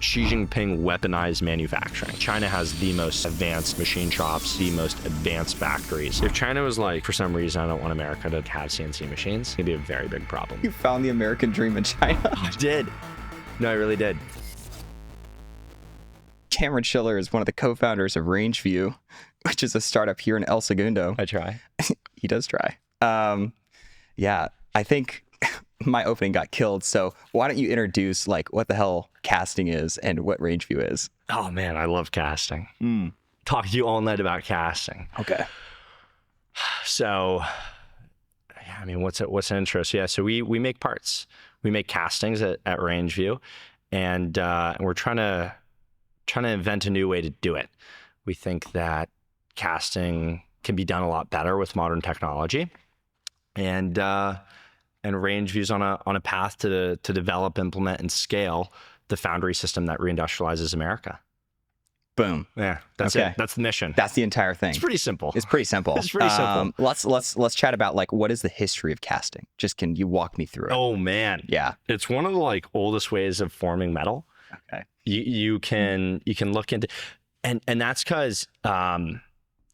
Xi Jinping weaponized manufacturing. China has the most advanced machine shops, the most advanced factories. If China was like, for some reason, I don't want America to have CNC machines, it'd be a very big problem. You found the American dream in China. I did. No, I really did. Cameron Schiller is one of the co-founders of Rangeview, which is a startup here in El Segundo. I try. He does try. Yeah, I think my opening got killed. So why don't you introduce like what the hell casting is and what Rangeview is? Oh man, I love casting. Talk to you all night about casting. Okay. So, yeah, I mean, what's an intro? So yeah, so we make parts. We make castings at Rangeview, and we're trying to invent a new way to do it. We think that casting can be done a lot better with modern technology, and Rangeview's on a path to develop, implement, and scale the Foundry system that reindustrializes America. Boom. Yeah, that's okay. it. That's the mission. That's the entire thing. It's pretty simple. It's pretty simple. Let's chat about like what is the history of casting? Just can you walk me through it? Oh man, yeah. It's one of the like oldest ways of forming metal. Okay. You can look into, and that's because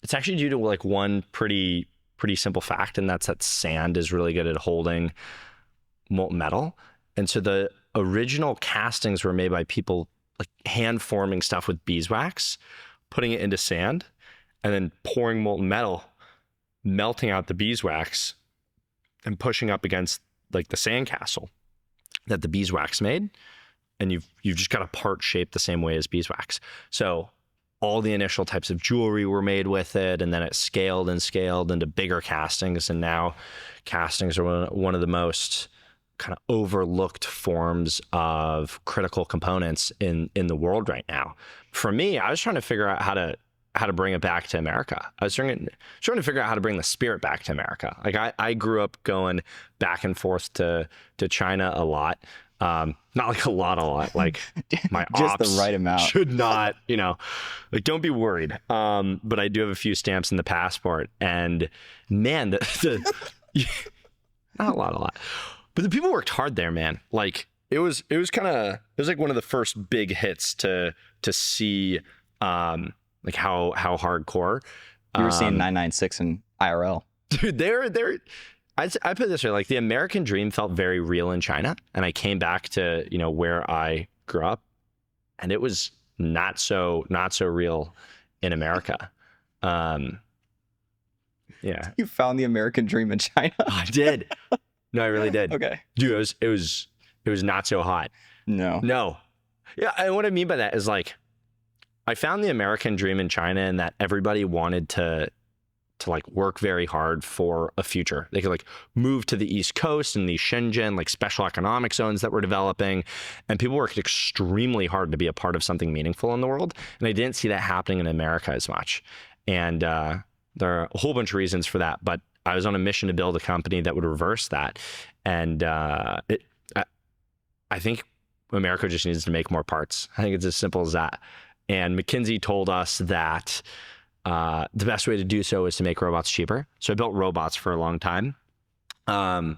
it's actually due to like one pretty simple fact, and that's that sand is really good at holding molten metal. And so the original castings were made by people like hand forming stuff with beeswax, putting it into sand, and then pouring molten metal, melting out the beeswax, and pushing up against like the sandcastle that the beeswax made. And you've just got a part shaped the same way as beeswax. So all the initial types of jewelry were made with it, and then it scaled and scaled into bigger castings. And now castings are one of the most kind of overlooked forms of critical components in the world right now. For me, I was trying to figure out how to bring it back to America. I was trying to figure out how to bring the spirit back to America. Like I grew up going back and forth to China a lot. Not like a lot, like my just ops the right amount should not, like don't be worried. But I do have a few stamps in the passport, and man, the not a lot, but the people worked hard there, man. Like it was like one of the first big hits to see, like how hardcore. You were seeing 996 in IRL. Dude, they're I put it this way, like the American dream felt very real in China, and I came back to, where I grew up, and it was not so real in America. Yeah. You found the American dream in China. I did. No, I really did. Okay. Dude, it was not so hot. No. Yeah, and what I mean by that is like I found the American dream in China, and that everybody wanted to like work very hard for a future. They could like move to the East Coast and these Shenzhen like special economic zones that were developing, and people worked extremely hard to be a part of something meaningful in the world. And I didn't see that happening in America as much. And there are a whole bunch of reasons for that, but I was on a mission to build a company that would reverse that. And I think America just needs to make more parts. I think it's as simple as that. And McKinsey told us that the best way to do so is to make robots cheaper. So I built robots for a long time. The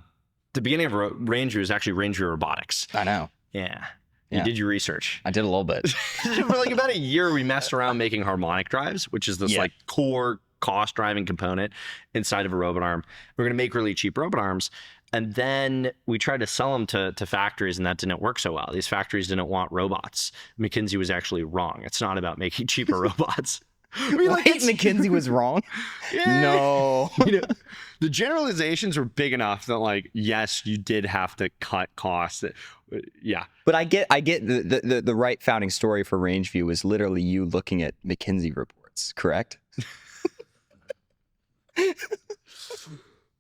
beginning of Rangeview was actually Rangeview Robotics. I know. Yeah. You did your research. I did a little bit. For like about a year, we messed around making harmonic drives, which is this like core cost driving component inside of a robot arm. We're going to make really cheap robot arms. And then we tried to sell them to factories, and that didn't work so well. These factories didn't want robots. McKinsey was actually wrong. It's not about making cheaper robots. McKinsey was wrong? Yeah. No. The generalizations were big enough that like, yes, you did have to cut costs. Yeah. But I get the right founding story for Rangeview was literally you looking at McKinsey reports, correct?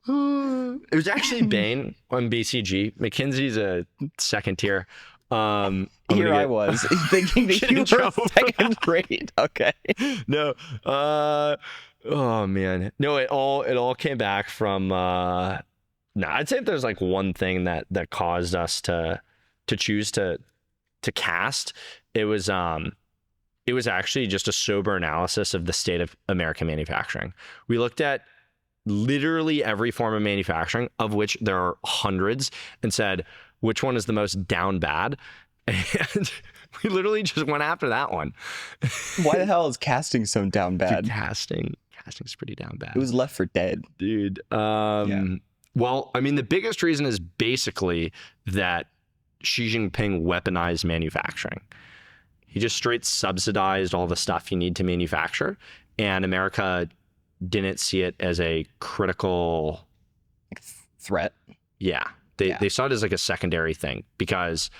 It was actually Bain on BCG. McKinsey's a second tier. I was thinking that you were second grade. Okay. No. Oh man. No, it all came back from I'd say if there's like one thing that caused us to choose to cast, it was actually just a sober analysis of the state of American manufacturing. We looked at literally every form of manufacturing, of which there are hundreds, and said, which one is the most down bad? And We literally just went after that one. Why the hell is casting so down bad? Dude, casting's pretty down bad. It was left for dead. Dude. Well, I mean, the biggest reason is basically that Xi Jinping weaponized manufacturing. He just straight subsidized all the stuff you need to manufacture, and America didn't see it as a critical threat. Yeah. They saw it as like a secondary thing because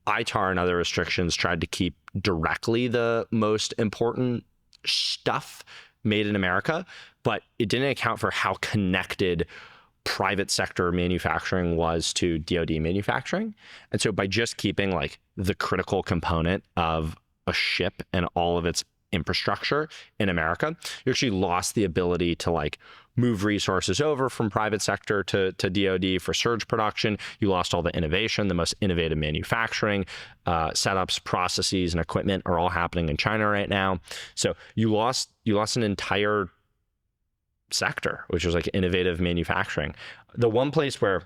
ITAR and other restrictions tried to keep directly the most important stuff made in America, but it didn't account for how connected private sector manufacturing was to DoD manufacturing. And so by just keeping like the critical component of a ship and all of its infrastructure in America, you actually lost the ability to like move resources over from private sector to DoD for surge production. You lost all the innovation, the most innovative manufacturing setups, processes, and equipment are all happening in China right now. So you lost an entire sector, which was like innovative manufacturing. The one place where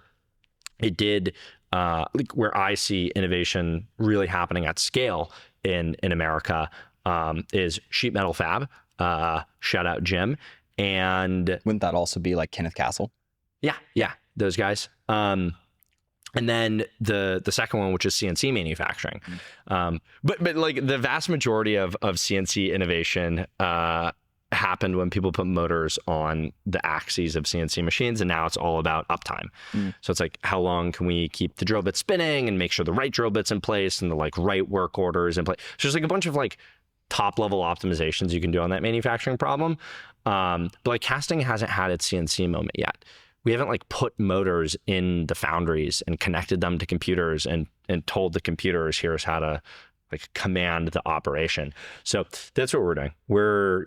it did, where I see innovation really happening at scale in America is sheet metal fab. Shout out Jim. And wouldn't that also be like Kenneth Castle? Yeah, those guys. And then the second one, which is CNC manufacturing. But like the vast majority of CNC innovation happened when people put motors on the axes of CNC machines, and now it's all about uptime. So it's like, how long can we keep the drill bit spinning and make sure the right drill bit's in place and the like right work orders in place? So there's like a bunch of like top level optimizations you can do on that manufacturing problem. But like casting hasn't had its CNC moment yet. We haven't like put motors in the foundries and connected them to computers and told the computers, here's how to like command the operation. So that's what we're doing. We're,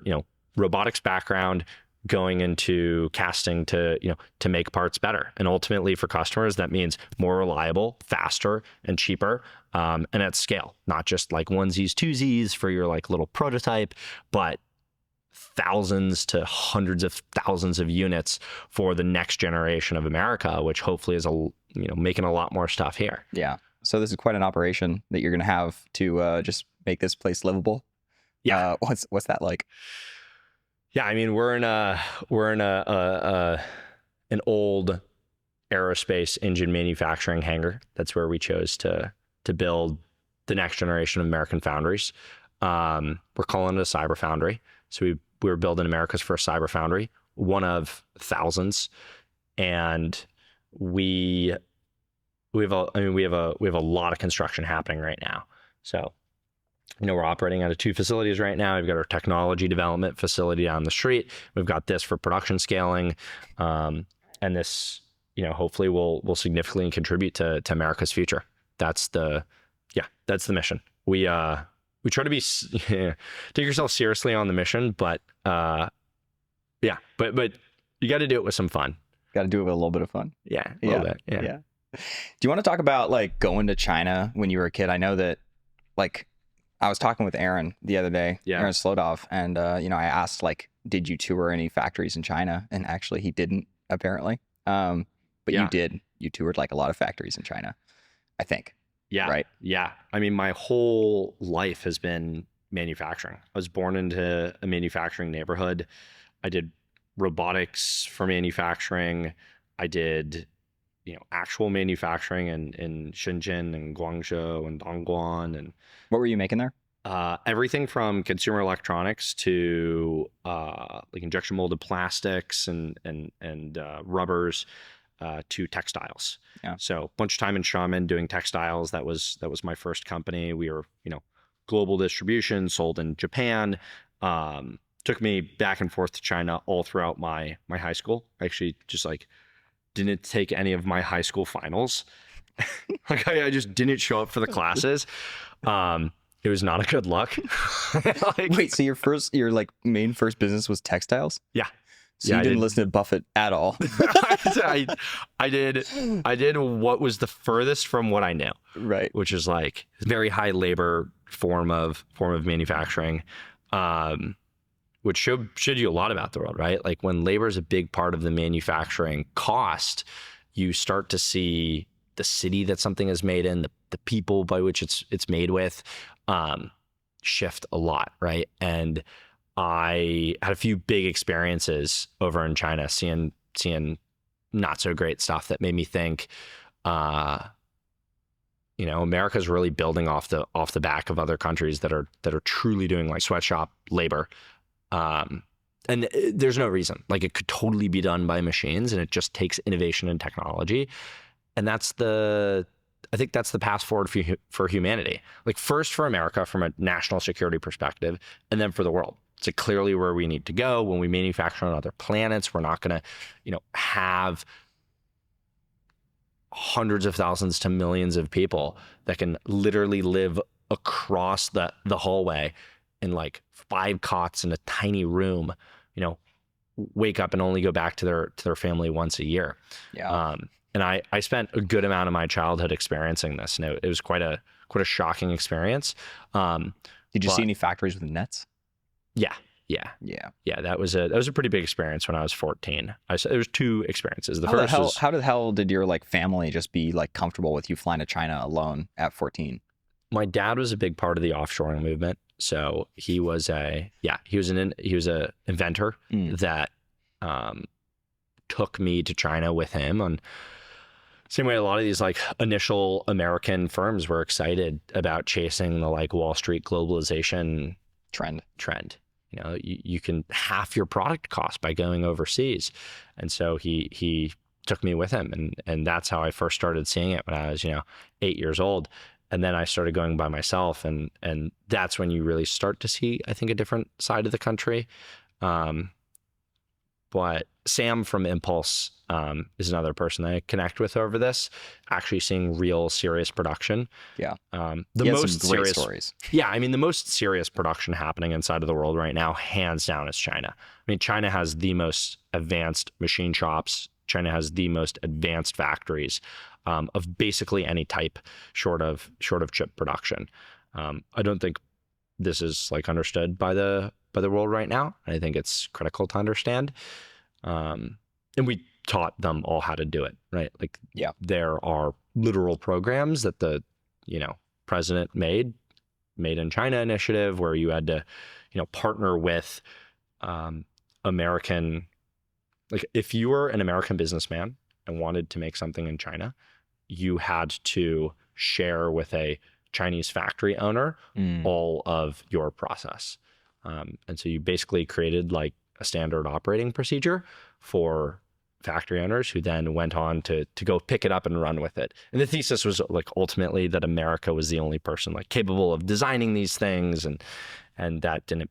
robotics background going into casting to make parts better. And ultimately for customers, that means more reliable, faster, and cheaper, and at scale, not just like onesies, twosies for your like little prototype, but thousands to hundreds of thousands of units for the next generation of America, which hopefully is making a lot more stuff here. Yeah. So this is quite an operation that you're going to have to just make this place livable. Yeah. What's that like? Yeah, I mean, we're in an old aerospace engine manufacturing hangar. That's where we chose to build the next generation of American foundries. We're calling it a cyber foundry. So we were building America's first cyber foundry, one of thousands, and we have a lot of construction happening right now. So we're operating out of 2 facilities right now. We've got our technology development facility down the street. We've got this for production scaling, and this hopefully will significantly contribute to America's future. That's the mission. We try to be take yourself seriously on the mission, but but you got to do it with some fun. Got to do it with a little bit of fun. Yeah, a little bit. Yeah. Do you want to talk about like going to China when you were a kid? I know that like I was talking with Aaron the other day, Aaron Slodov, and I asked like, did you tour any factories in China? And actually he didn't, apparently. But you did. You toured like a lot of factories in China, I think. Yeah. Right. Yeah. I mean, my whole life has been manufacturing. I was born into a manufacturing neighborhood. I did robotics for manufacturing. I did, actual manufacturing in Shenzhen and Guangzhou and Dongguan. And what were you making there? Everything from consumer electronics to like injection molded plastics and rubbers. To textiles. Yeah. So a bunch of time in Xiamen doing textiles. That was my first company. We were, global distribution, sold in Japan. Took me back and forth to China all throughout my high school. I actually just like didn't take any of my high school finals. Like I just didn't show up for the classes. It was not a good look. Wait, so your like main first business was textiles? Yeah. So you didn't listen to Buffett at all. I did what was the furthest from what I knew. Right. Which is like very high labor form of manufacturing, which showed you a lot about the world, right? Like when labor is a big part of the manufacturing cost, you start to see the city that something is made in, the people by which it's made with, shift a lot, right? And I had a few big experiences over in China, seeing not so great stuff that made me think, America's really building off the back of other countries that are truly doing like sweatshop labor. And there's no reason. Like, it could totally be done by machines, and it just takes innovation and technology. And I think that's the path forward for humanity. Like, first for America from a national security perspective, and then for the world. It's like clearly where we need to go. When we manufacture on other planets, we're not going to, have hundreds of thousands to millions of people that can literally live across the hallway in like 5 cots in a tiny room, wake up and only go back to their family once a year. Yeah. And I spent a good amount of my childhood experiencing this, and it was quite a shocking experience. Did you see any factories with nets? Yeah. That was a pretty big experience when I was 14. There was 2 experiences. The first was, how the hell did your like family just be like comfortable with you flying to China alone at 14? My dad was a big part of the offshoring movement. So he was a inventor that took me to China with him. On same way a lot of these like initial American firms were excited about chasing the like Wall Street globalization trend. You can half your product cost by going overseas. And so he took me with him, and that's how I first started seeing it when I was 8 years old. And then I started going by myself, and that's when you really start to see, I think, a different side of the country. But Sam from Impulse is another person that I connect with over this, actually seeing real serious production. Yeah. The most serious stories. Yeah. I mean, the most serious production happening inside of the world right now, hands down, is China. I mean, China has the most advanced machine shops. China has the most advanced factories of basically any type, short of chip production. I don't think this is like understood by the world right now. I think it's critical to understand. And we taught them all how to do it, right? Like, yeah, there are literal programs that the president made in China initiative, where you had to partner with American. Like, if you were an American businessman and wanted to make something in China, you had to share with a Chinese factory owner all of your process. And so you basically created like a standard operating procedure for factory owners, who then went on to go pick it up and run with it. And the thesis was like ultimately that America was the only person like capable of designing these things, and that didn't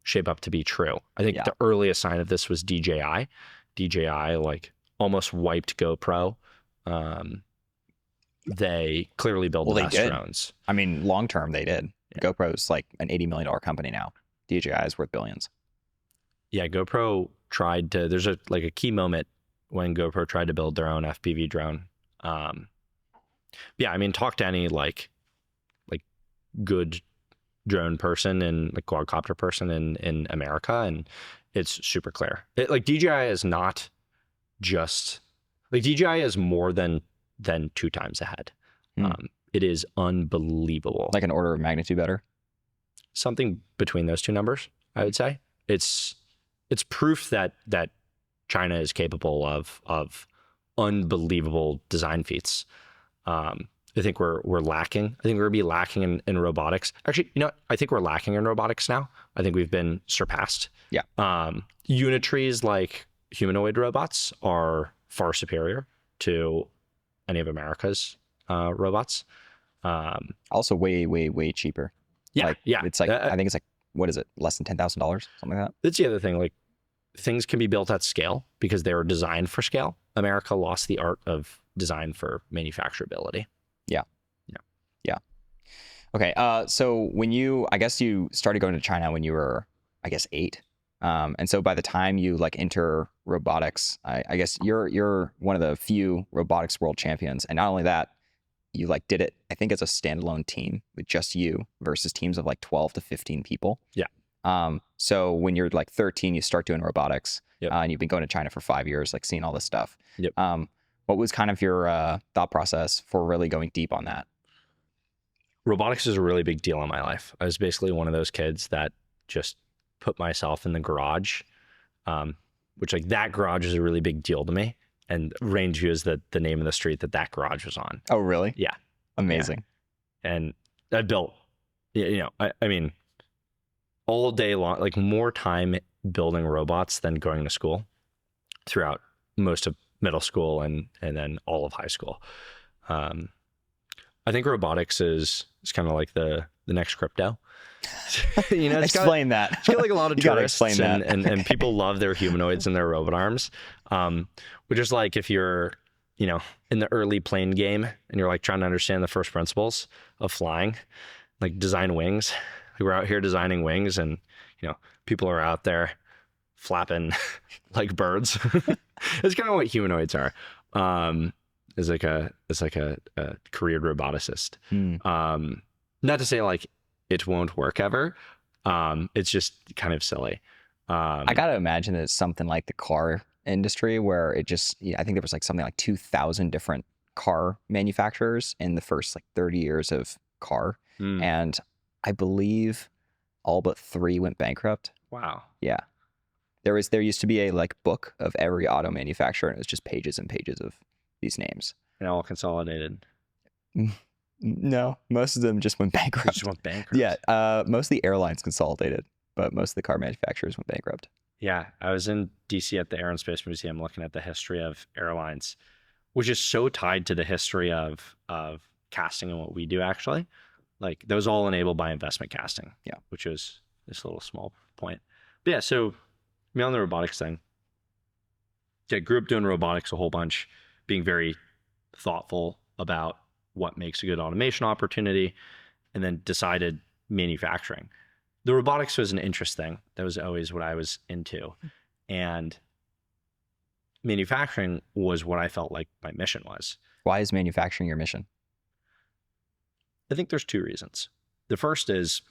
shape up to be true. I think the earliest sign of this was DJI. DJI like almost wiped GoPro. They clearly build the best drones. I mean, long term they did. Yeah. GoPro's like an $80 million company now. DJI is worth billions. Yeah, GoPro tried to. There's a key moment when GoPro tried to build their own FPV drone. Yeah, I mean, talk to any like good drone person and like quadcopter person in America, and it's super clear. DJI is not just like DJI is more than 2 times ahead. It is unbelievable. Like an order of magnitude better. Something between those 2 numbers, I would say. It's proof that China is capable of unbelievable design feats. I think we're lacking. I think we're gonna be lacking in robotics. Actually, I think we're lacking in robotics now. I think we've been surpassed. Yeah. Unitrees like humanoid robots are far superior to any of America's robots. Also way cheaper. Yeah. It's like I think it's like, what is it? Less than $10,000, something like that. That's the other thing. Like, things can be built at scale because they were designed for scale. America lost the art of design for manufacturability. Yeah. Okay. So I guess you started going to China when you were, 8. And so by the time you like enter robotics, I guess you're one of the few robotics world champions. And not only that, you like did it, I think, as a standalone team with just you versus teams of like 12 to 15 people. Yeah. So when you're like 13, you start doing robotics. Yep. And you've been going to China for 5 years, like seeing all this stuff. Yep. What was kind of your thought process for really going deep on that? robotics is a really big deal in my life. I was basically one of those kids that just put myself in the garage, which like that garage is a really big deal to me. And Rangeview is the name of the street that garage was on. Oh, really? Yeah. Amazing. Yeah. And I built, I mean, all day long, like more time building robots than going to school throughout most of middle school and then all of high school. I think robotics is kind of like the next crypto. Explain that. It's got like a lot of tourists and people love their humanoids and their robot arms. Which is like if you're, in the early plane game and you're like trying to understand the first principles of flying, like design wings. We're out here designing wings and, people are out there flapping like birds. It's kind of what humanoids are. Is like a career roboticist. Not to say like it won't work ever. It's just kind of silly. I got to imagine that it's something like the car industry where it just, I think there was like something like 2,000 different car manufacturers in the first like 30 years of car. And I believe all but 3 went bankrupt. Wow. Yeah. There used to be a like book of every auto manufacturer and it was just pages and pages of these names. And all consolidated. No, most of them just went bankrupt. Just went bankrupt. Yeah. Most of the airlines consolidated, but most of the car manufacturers went bankrupt. Yeah. I was in DC at the Air and Space Museum looking at the history of airlines, which is so tied to the history of casting and what we do actually. Like that was all enabled by investment casting. Yeah. Which was this little small point. But yeah, so me on the robotics thing. Yeah, grew up doing robotics a whole bunch, being very thoughtful about what makes a good automation opportunity, and then decided manufacturing. The robotics was an interest thing. That was always what I was into. And manufacturing was what I felt like my mission was. Why is manufacturing your mission? I think there's 2 reasons. The first is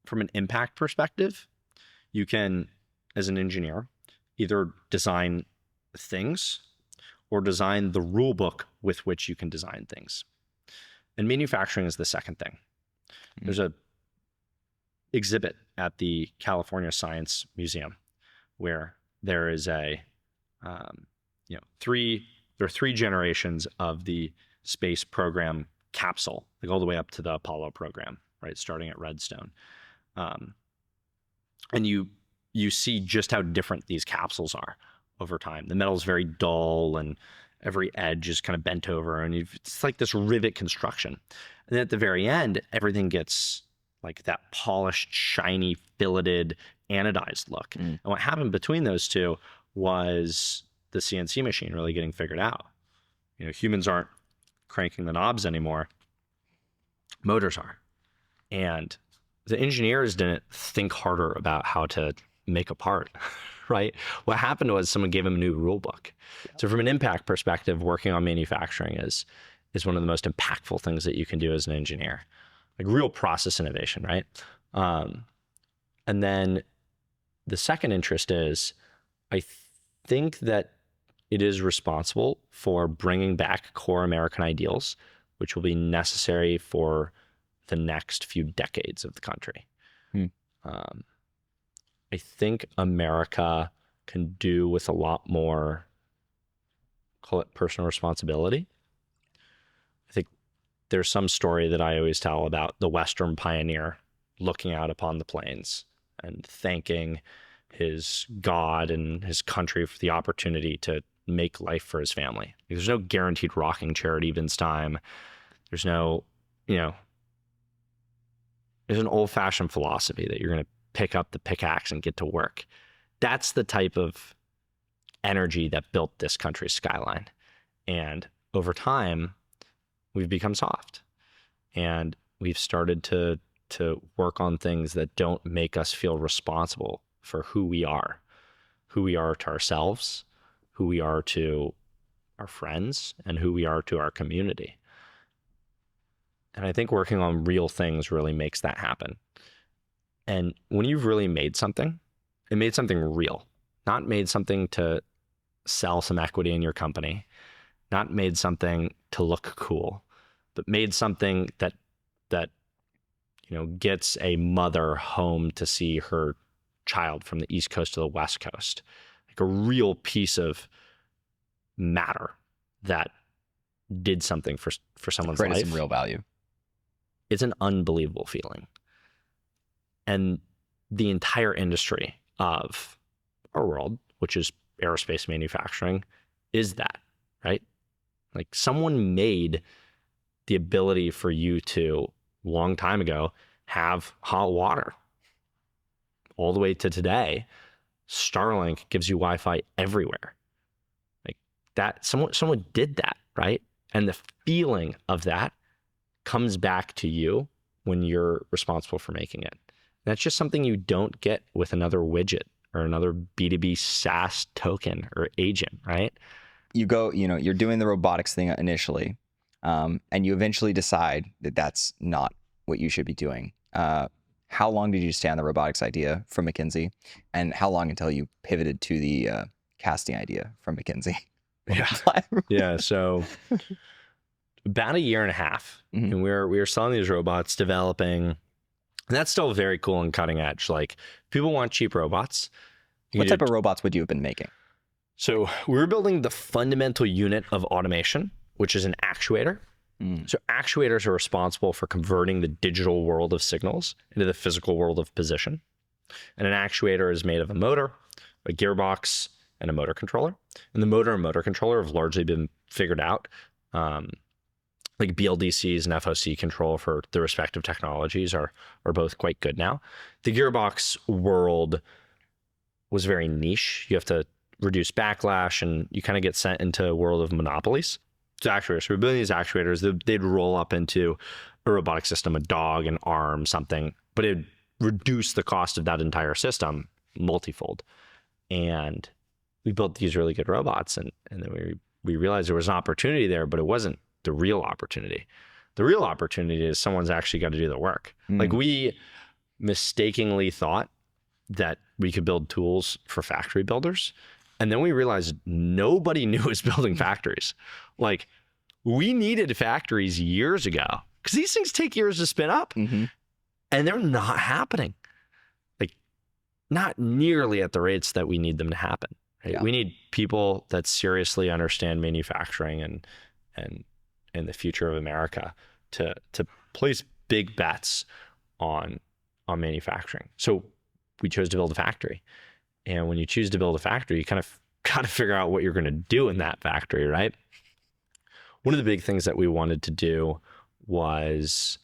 from an impact perspective, you can, as an engineer, either design things or design the rule book with which you can design things. And manufacturing is the second thing. There's a exhibit at the California Science Museum where there is there are 3 generations of the space program capsule, like all the way up to the Apollo program, right? Starting at Redstone. And you see just how different these capsules are over time. The metal is very dull and every edge is kind of bent over and it's like this rivet construction. And then at the very end, everything gets like that polished, shiny, filleted, anodized look. And what happened between those two was the CNC machine really getting figured out. Humans aren't cranking the knobs anymore. Motors are. And the engineers didn't think harder about how to make a part, right? What happened was someone gave them a new rule book. Yeah. So from an impact perspective, working on manufacturing is one of the most impactful things that you can do as an engineer, like real process innovation, right? And then the second interest is I think that it is responsible for bringing back core American ideals, which will be necessary for the next few decades of the country. I think America can do with a lot more, call it personal responsibility. I think there's some story that I always tell about the Western pioneer looking out upon the plains and thanking his God and his country for the opportunity to make life for his family. There's no guaranteed rocking chair at Even's time. There's no, there's an old-fashioned philosophy that you're going to pick up the pickaxe and get to work. That's the type of energy that built this country's skyline. And over time, we've become soft. And we've started to work on things that don't make us feel responsible for who we are to ourselves, who we are to our friends, and who we are to our community. And I think working on real things really makes that happen. And when you've really made something, and made something real, not made something to sell some equity in your company, not made something to look cool, but made something that that, gets a mother home to see her child from the East Coast to the West Coast. Like a real piece of matter that did something for someone's life. Some real value. It's an unbelievable feeling. And the entire industry of our world, which is aerospace manufacturing, is that, right? Like someone made the ability for you to, long time ago, have hot water. All the way to today, Starlink gives you Wi-Fi everywhere. Like that, someone did that, right? And the feeling of that comes back to you when you're responsible for making it. That's just something you don't get with another widget or another B2B SaaS token or agent, right? You go, you're doing the robotics thing initially, and you eventually decide that that's not what you should be doing. How long did you stay on the robotics idea from McKinsey, and how long until you pivoted to the casting idea from McKinsey? Yeah. So about a year and a half, and we were selling these robots, developing, and that's still very cool and cutting edge. Like people want cheap robots. What type of robots would you have been making? So we were building the fundamental unit of automation, which is an actuator. So actuators are responsible for converting the digital world of signals into the physical world of position. And an actuator is made of a motor, a gearbox, and a motor controller. And the motor and motor controller have largely been figured out. Like BLDCs and FOC control for the respective technologies are both quite good now. The gearbox world was very niche. You have to reduce backlash, and you kind of get sent into a world of monopolies. So actuators. So we're building these actuators. They'd roll up into a robotic system, a dog, an arm, something, but it'd reduce the cost of that entire system multifold. And we built these really good robots, and then we realized there was an opportunity there, but it wasn't the real opportunity. The real opportunity is someone's actually got to do the work. Like we mistakenly thought that we could build tools for factory builders. And then we realized nobody knew was building factories. Like we needed factories years ago because these things take years to spin up and they're not happening. Like not nearly at the rates that we need them to happen. Right? Yeah. We need people that seriously understand manufacturing and the future of America to place big bets on manufacturing. So we chose to build a factory. And when you choose to build a factory, you kind of got to figure out what you're going to do in that factory, right? One of the big things that we wanted to do was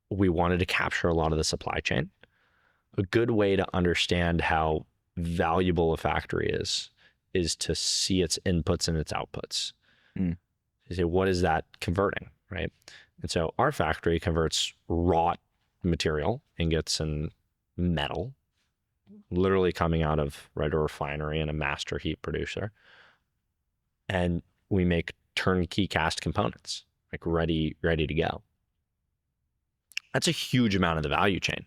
we wanted to capture a lot of the supply chain. A good way to understand how valuable a factory is to see its inputs and its outputs. You say, what is that converting, right? And so our factory converts raw material, ingots and metal, literally coming out of a refinery and a master heat producer. And we make turnkey cast components, like ready to go. That's a huge amount of the value chain.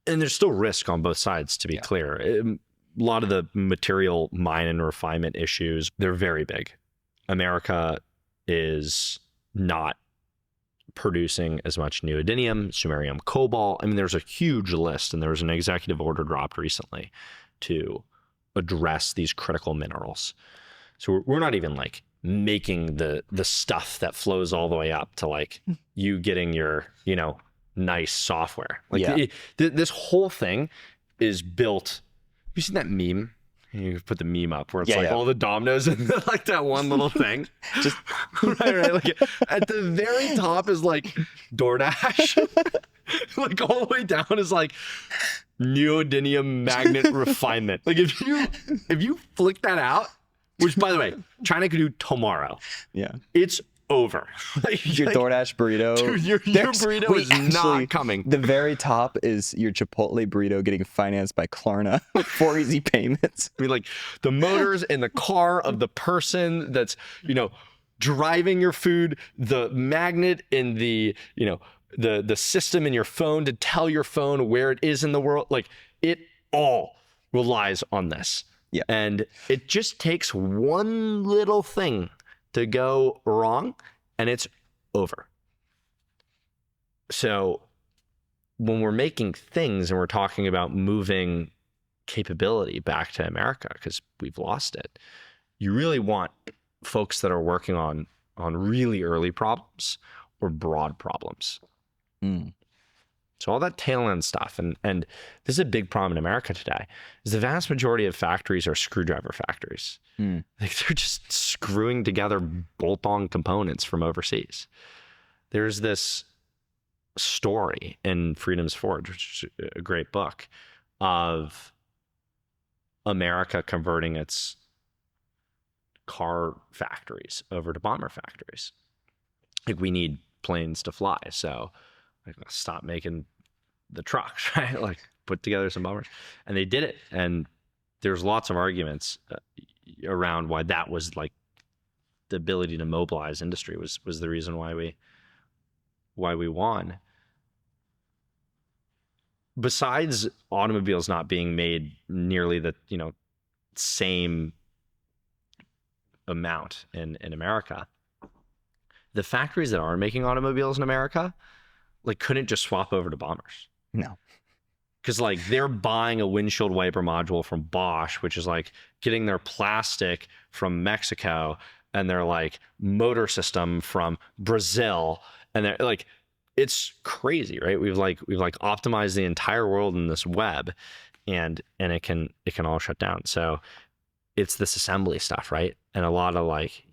And there's still risk on both sides, to be clear. A lot of the material mine and refinement issues, they're very big. America is not producing as much neodymium, samarium, cobalt. I mean, there's a huge list, and there was an executive order dropped recently to address these critical minerals. So we're not even like making the stuff that flows all the way up to like you getting your, nice software. Like this whole thing is built. Have you seen that meme? You put the meme up where it's all the dominoes and like that one little thing. Just right. Like at the very top is like DoorDash. Like all the way down is like neodymium magnet refinement. Like if you flick that out, which by the way, China could do tomorrow. Yeah. It's over. Your DoorDash burrito. Dude, your burrito is not coming. The very top is your Chipotle burrito getting financed by Klarna with 4 easy payments. I mean, like the motors in the car of the person that's, driving your food, the magnet in the, the system in your phone to tell your phone where it is in the world. Like it all relies on this. Yeah. And it just takes one little thing to go wrong and it's over. So when we're making things and we're talking about moving capability back to America because we've lost it, you really want folks that are working on really early problems or broad problems. So all that tail end stuff, and this is a big problem in America today, is the vast majority of factories are screwdriver factories. Like they're just screwing together bolt-on components from overseas. There's this story in Freedom's Forge, which is a great book, of America converting its car factories over to bomber factories. Like, we need planes to fly, so like, let's stop making the trucks, right? Like, put together some bombers. And they did it. And there's lots of arguments around why that was like the ability to mobilize industry was the reason why we won. Besides automobiles not being made nearly the, same amount in America, the factories that are making automobiles in America, like, couldn't just swap over to bombers. No. Because like they're buying a windshield wiper module from Bosch, which is like getting their plastic from Mexico, and their like motor system from Brazil, and they're like, it's crazy, right? We've optimized the entire world in this web, and it can all shut down. So it's this assembly stuff, right? And a lot of like,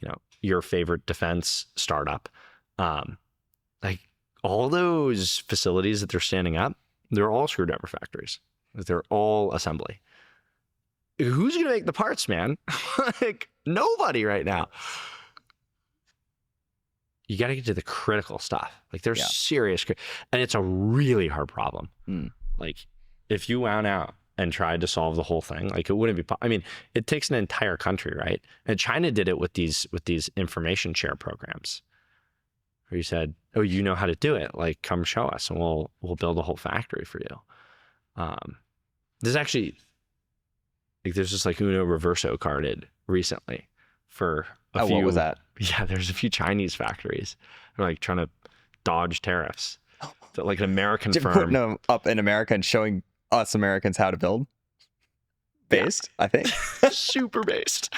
your favorite defense startup, like all those facilities that they're standing up, they're all screwdriver factories. They're all assembly. Who's going to make the parts, man? Like, nobody right now. You got to get to the critical stuff. Like, there's serious, and it's a really hard problem. Like, if you wound out and tried to solve the whole thing, like, it wouldn't be, I mean, it takes an entire country, right? And China did it with these information share programs, where you said, oh, you know how to do it, like, come show us and we'll build a whole factory for you. There's actually, like, there's just like Uno Reverso carded recently for a few. What was that? Yeah, there's a few Chinese factories. They're like trying to dodge tariffs. So, like, an American firm. Putting them up in America and showing us Americans how to build. Based, I think. Super based.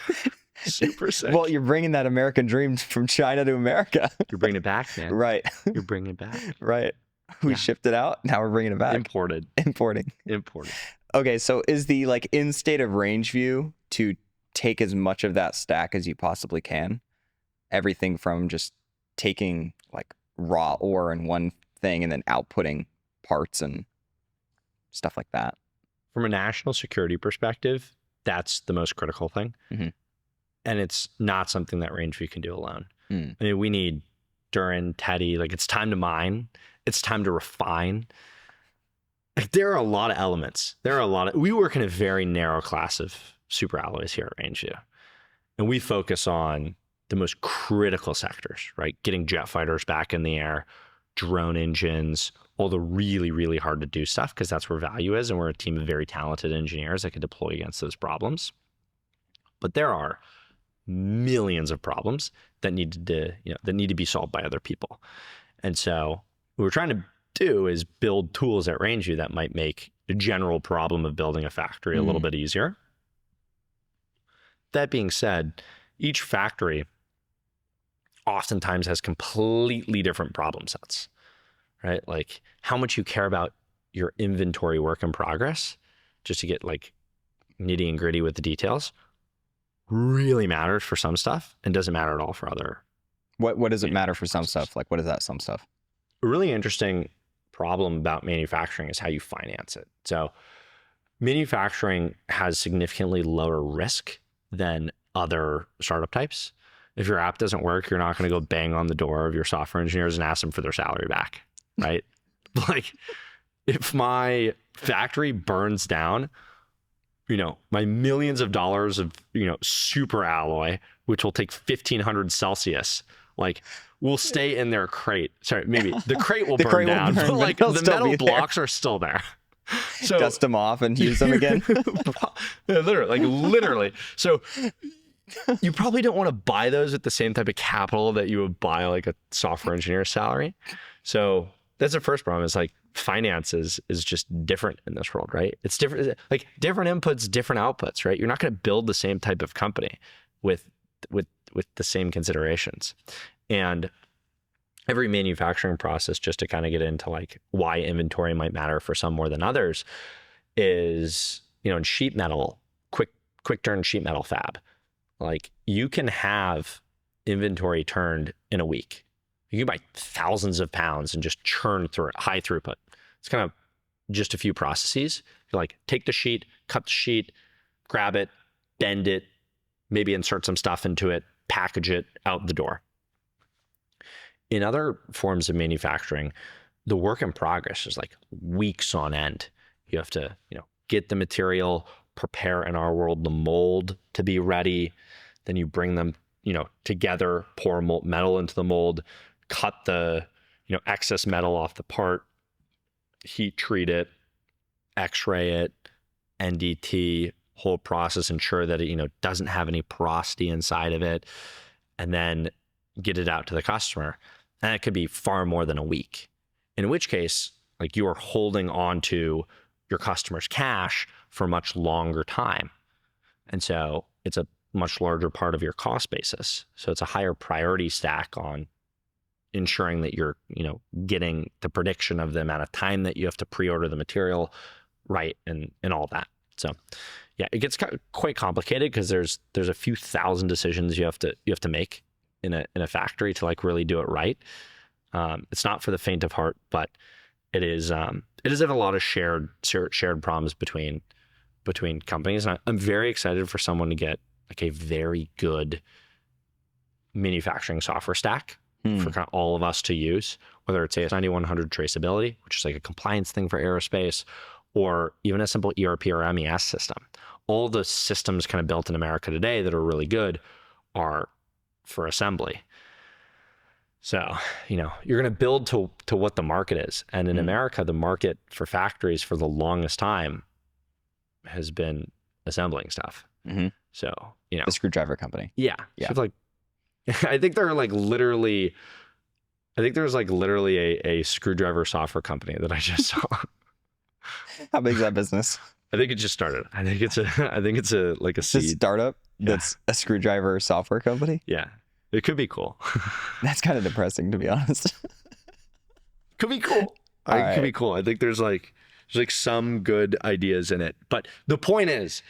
Super sick. Well, you're bringing that American dream from China to America. You're bringing it back, man. Right. You're bringing it back. Right. We shipped it out. Now we're bringing it back. Importing. Okay. So is the like end state of Rangeview to take as much of that stack as you possibly can? Everything from just taking like raw ore in one thing and then outputting parts and stuff like that. From a national security perspective, that's the most critical thing. And it's not something that Rangeview can do alone. I mean, we need Durin, Teddy, like, it's time to mine. It's time to refine. Like, there are a lot of elements. We work in a very narrow class of super alloys here at Rangeview. And we focus on the most critical sectors, right? Getting jet fighters back in the air, drone engines, all the really, really hard to do stuff, because that's where value is. And we're a team of very talented engineers that can deploy against those problems. But there are millions of problems that need to be solved by other people. And so what we're trying to do is build tools at Rangeview that might make the general problem of building a factory a little bit easier. That being said, each factory oftentimes has completely different problem sets, right? Like, how much you care about your inventory work in progress, just to get like nitty and gritty with the details, really matters for some stuff and doesn't matter at all for other. What does it matter for some stuff? Like, what is that some stuff? A really interesting problem about manufacturing is how you finance it. So manufacturing has significantly lower risk than other startup types. If your app doesn't work, you're not going to go bang on the door of your software engineers and ask them for their salary back, right? Like, if my factory burns down, my millions of dollars of, super alloy, which will take 1500 Celsius, like, will stay in their crate. Sorry, maybe the crate will burn down, but like the metal blocks are still there. So dust them off and use them again. literally. So you probably don't want to buy those at the same type of capital that you would buy like a software engineer's salary. So that's the first problem, is like finance is just different in this world, right? It's different, like different inputs, different outputs, right? You're not going to build the same type of company with the same considerations. And every manufacturing process, just to kind of get into like why inventory might matter for some more than others, is, in sheet metal, quick turn sheet metal fab, like you can have inventory turned in a week. You can buy thousands of pounds and just churn through it, high throughput. It's kind of just a few processes. You like take the sheet, cut the sheet, grab it, bend it, maybe insert some stuff into it, package it, out the door. In other forms of manufacturing, the work in progress is like weeks on end. You have to, get the material, prepare, in our world, the mold to be ready. Then you bring them, together, pour metal into the mold, cut the, excess metal off the part, heat treat it, X-ray it, NDT, whole process, ensure that it, doesn't have any porosity inside of it, and then get it out to the customer. And it could be far more than a week, in which case, like, you are holding on to your customer's cash for a much longer time. And so it's a much larger part of your cost basis. So it's a higher priority stack on ensuring that you're, getting the prediction of the amount of time that you have to pre-order the material right, and all that. So yeah, it gets quite complicated because there's a few thousand decisions you have to make in a factory to like really do it right. It's not for the faint of heart, but it is have a lot of shared problems between companies. And I'm very excited for someone to get like a very good manufacturing software stack for kind of all of us to use, whether it's AS9100 traceability, which is like a compliance thing for aerospace, or even a simple ERP or MES system. All the systems kind of built in America today that are really good are for assembly. So, you're going to build to what the market is. And in America, the market for factories for the longest time has been assembling stuff. Mm-hmm. So, the screwdriver company. Yeah. So like, I think there's like literally a screwdriver software company that I just saw. How big is that business? I think it just started. I think it's a like a seed. It's a startup that's a screwdriver software company. Yeah. It could be cool. That's kind of depressing, to be honest. Could be cool. It could be cool. I think there's some good ideas in it. But the point is,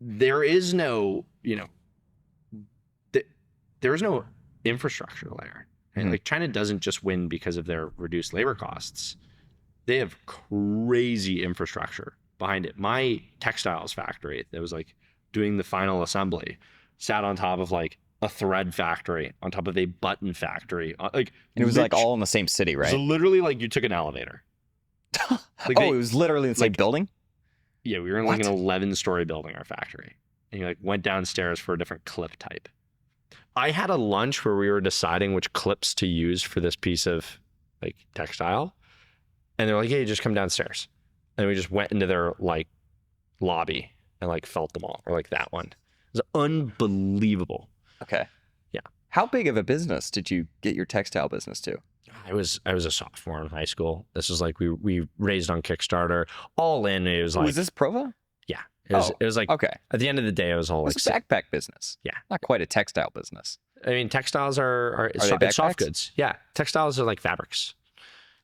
there is no, there is no infrastructure layer. And like China doesn't just win because of their reduced labor costs. They have crazy infrastructure behind it. My textiles factory that was like doing the final assembly sat on top of like a thread factory, on top of a button factory. Like, and it was like all in the same city, right? So literally, like, you took an elevator. Like it was literally the same building? Yeah, we were in like an 11-story building, our factory. And you like went downstairs for a different clip type. I had a lunch where we were deciding which clips to use for this piece of like textile. And they're like, hey, just come downstairs. And we just went into their like lobby and like felt them all, or like that one. It was unbelievable. Okay. Yeah. How big of a business did you get your textile business to? I was a sophomore in high school. This was like we raised on Kickstarter. All in, it was like. Was this Prova? Yeah. It was like, okay. At the end of the day, it was all it's a backpack business. Yeah. Not quite a textile business. I mean, textiles are soft goods. Yeah. Textiles are like fabrics.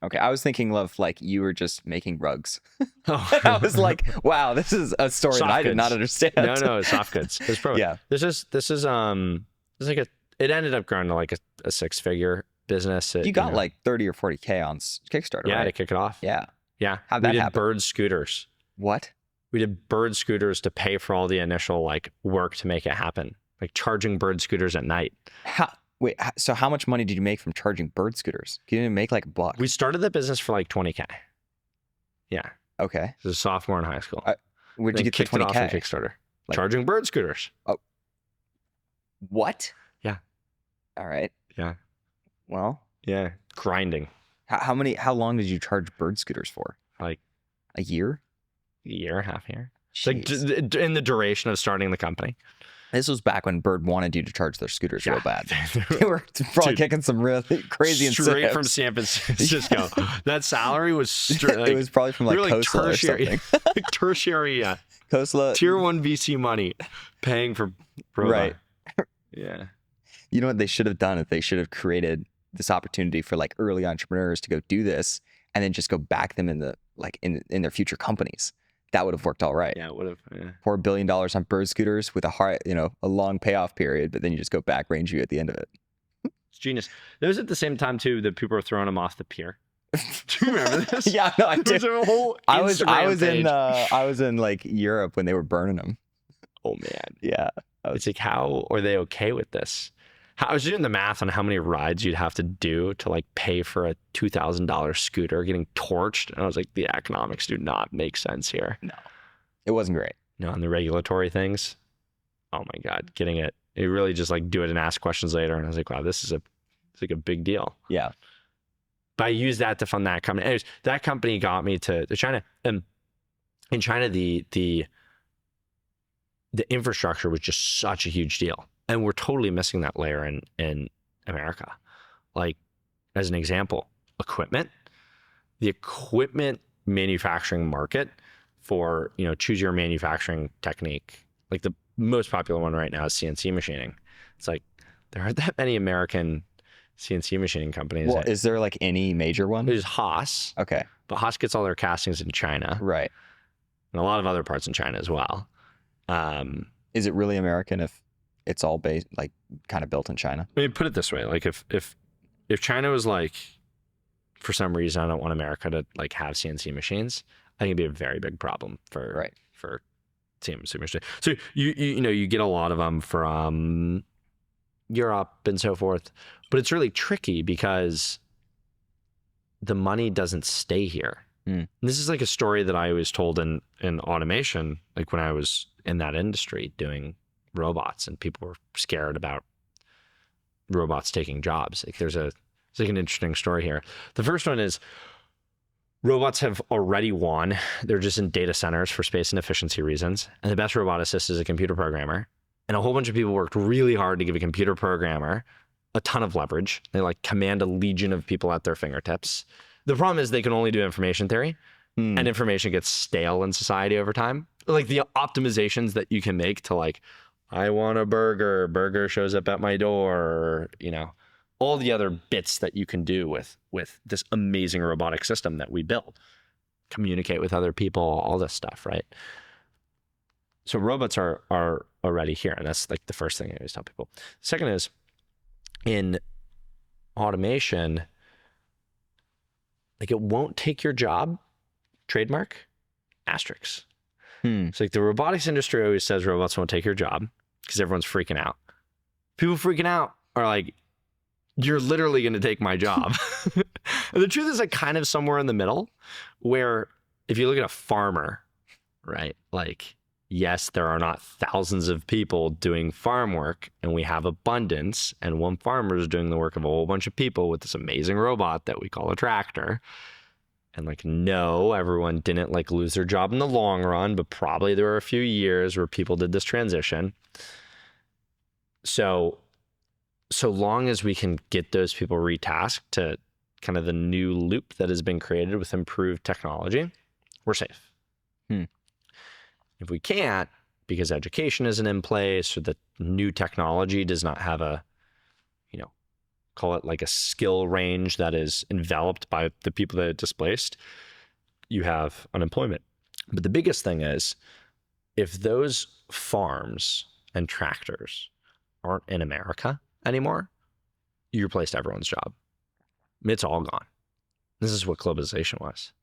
Okay, I was thinking of like you were just making rugs. Oh. I was like, wow, this is a story soft that I did not understand. No, it's soft goods. It's probably, yeah. This is like it ended up growing to like a 6-figure business. You got like 30 or 40K on Kickstarter, yeah, right? To kick it off. Yeah. Yeah. How'd that happen? We did bird scooters. What? We did bird scooters to pay for all the initial like work to make it happen. Like charging bird scooters at night. Wait, so how much money did you make from charging bird scooters? You didn't make like $1. We started the business for like 20K. Yeah. Okay. This is a sophomore in high school. Where'd you get the 20K? It off on Kickstarter. Like, charging bird scooters. Oh. What? Yeah. All right. Yeah. Well. Yeah. Grinding. How long did you charge bird scooters for? Like a year? A year, half year. Like in the duration of starting the company. This was back when Bird wanted you to charge their scooters real bad. They They were probably kicking some really crazy straight incentives. from San Francisco. That salary was straight. Like, it was probably from like Khosla or something. like tertiary, Khosla, tier 1 VC money, paying for right? Yeah. You know what they should have done? If they should have created this opportunity for like early entrepreneurs to go do this, and then just go back them in the in their future companies. That would have worked all right. Yeah, it would have. Yeah. Pour $1 billion on Bird scooters with a long payoff period, but then you just go back Rangeview at the end of it. It's genius. There was at the same time too that people were throwing them off the pier. Do you remember this? Yeah, no, I do. There was a whole I was Instagram I was in like Europe when they were burning them. Oh man. Yeah. It's like, how are they okay with this? I was doing the math on how many rides you'd have to do to like pay for a $2,000 scooter getting torched. And I was like, the economics do not make sense here. No, it wasn't great. No, and the regulatory things. Oh my God, getting it. It really just like do it and ask questions later. And I was like, wow, it's like a big deal. Yeah. But I used that to fund that company. Anyways, that company got me to China. And in China, the infrastructure was just such a huge deal. And we're totally missing that layer in America. Like, as an example, equipment. The equipment manufacturing market for, choose your manufacturing technique. Like the most popular one right now is CNC machining. It's like, there aren't that many American CNC machining companies. Well, is there like any major one? There's Haas. Okay. But Haas gets all their castings in China. Right. And a lot of other parts in China as well. Is it really American if it's all based, like, kind of built in China? I mean, put it this way: like, if China was like, for some reason, I don't want America to like have CNC machines, I think it'd be a very big problem for CNC machines. So you get a lot of them from Europe and so forth, but it's really tricky because the money doesn't stay here. This is like a story that I always told in automation, like when I was in that industry doing robots and people were scared about robots taking jobs. Like it's like an interesting story here. The first one is robots have already won. They're just in data centers for space and efficiency reasons. And the best roboticist is a computer programmer. And a whole bunch of people worked really hard to give a computer programmer a ton of leverage. They like command a legion of people at their fingertips. The problem is they can only do information theory, and information gets stale in society over time. Like the optimizations that you can make to like, I want a burger shows up at my door, all the other bits that you can do with this amazing robotic system that we built, communicate with other people, all this stuff, right? So robots are already here, and that's like the first thing I always tell people. Second is, in automation, like it won't take your job, trademark, asterisks. It's like the robotics industry always says robots won't take your job because everyone's freaking out. People freaking out are like, you're literally going to take my job. And the truth is like kind of somewhere in the middle, where if you look at a farmer, right? Like, yes, there are not thousands of people doing farm work, and we have abundance, and one farmer is doing the work of a whole bunch of people with this amazing robot that we call a tractor. And like, no, everyone didn't like lose their job in the long run, but probably there were a few years where people did this transition. So long as we can get those people retasked to kind of the new loop that has been created with improved technology, we're safe. If we can't, because education isn't in place or the new technology does not have a, call it like a skill range that is enveloped by the people that it displaced, you have unemployment. But the biggest thing is, if those farms and tractors aren't in America anymore, you replaced everyone's job. It's all gone. This is what globalization was.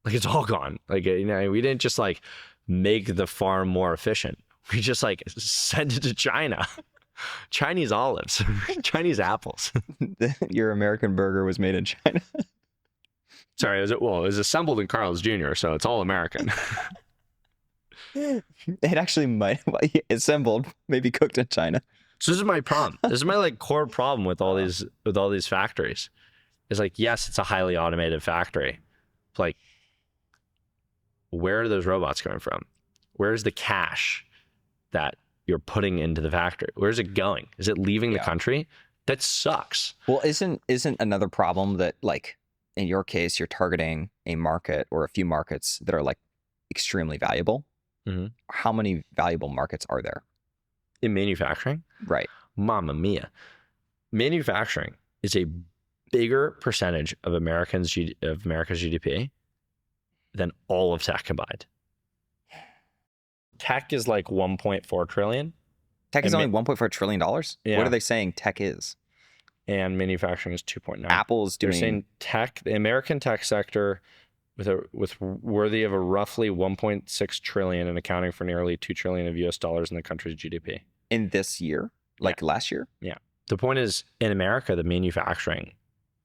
Like, it's all gone. Like, we didn't just like make the farm more efficient. We just like sent it to China. Chinese olives, Chinese apples. Your American burger was made in China. Sorry, it was assembled in Carl's Jr., so it's all American. It actually might assembled, maybe cooked in China. So this is my problem. This is my like core problem with all these factories. It's like, yes, it's a highly automated factory. Like, where are those robots coming from? Where's the cash that you're putting into the factory? Where's it going? Is it leaving the country? That sucks. Well, isn't another problem that, like, in your case, you're targeting a market or a few markets that are like extremely valuable? Mm-hmm. How many valuable markets are there in manufacturing? Right. Mamma mia. Manufacturing is a bigger percentage of America's GDP than all of tech combined. Tech is like 1.4 trillion. Tech is only $1.4 trillion? Yeah. What are they saying tech is? And manufacturing is 2.9. Apple's doing... They're saying tech, the American tech sector with worthy of a roughly 1.6 trillion and accounting for nearly 2 trillion of US dollars in the country's GDP. In this year? Like last year? Yeah. The point is, in America, the manufacturing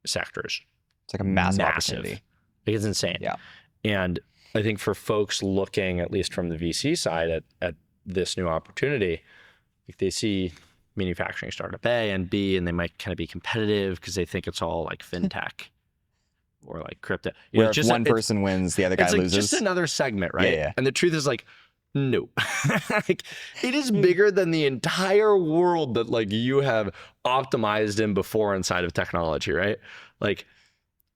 sector is it's like a massive opportunity. It's insane. Yeah. And I think for folks looking, at least from the VC side, at this new opportunity, if they see manufacturing startup A and B, and they might kind of be competitive because they think it's all like fintech or like crypto. Where if one person wins, the other guy loses. It's just another segment, right? Yeah. And the truth is, like, no. Like, it is bigger than the entire world that like you have optimized in before inside of technology, right? Like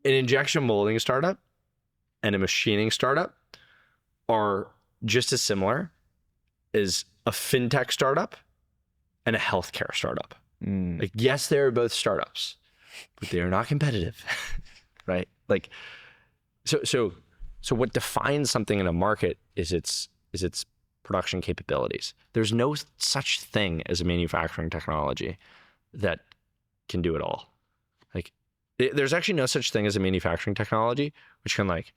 an injection molding startup and a machining startup are just as similar as a fintech startup and a healthcare startup. Like, yes, they're both startups, but they are not competitive, right? Like, so what defines something in a market is its production capabilities. There's no such thing as a manufacturing technology that can do it all. Like, there's actually no such thing as a manufacturing technology which can like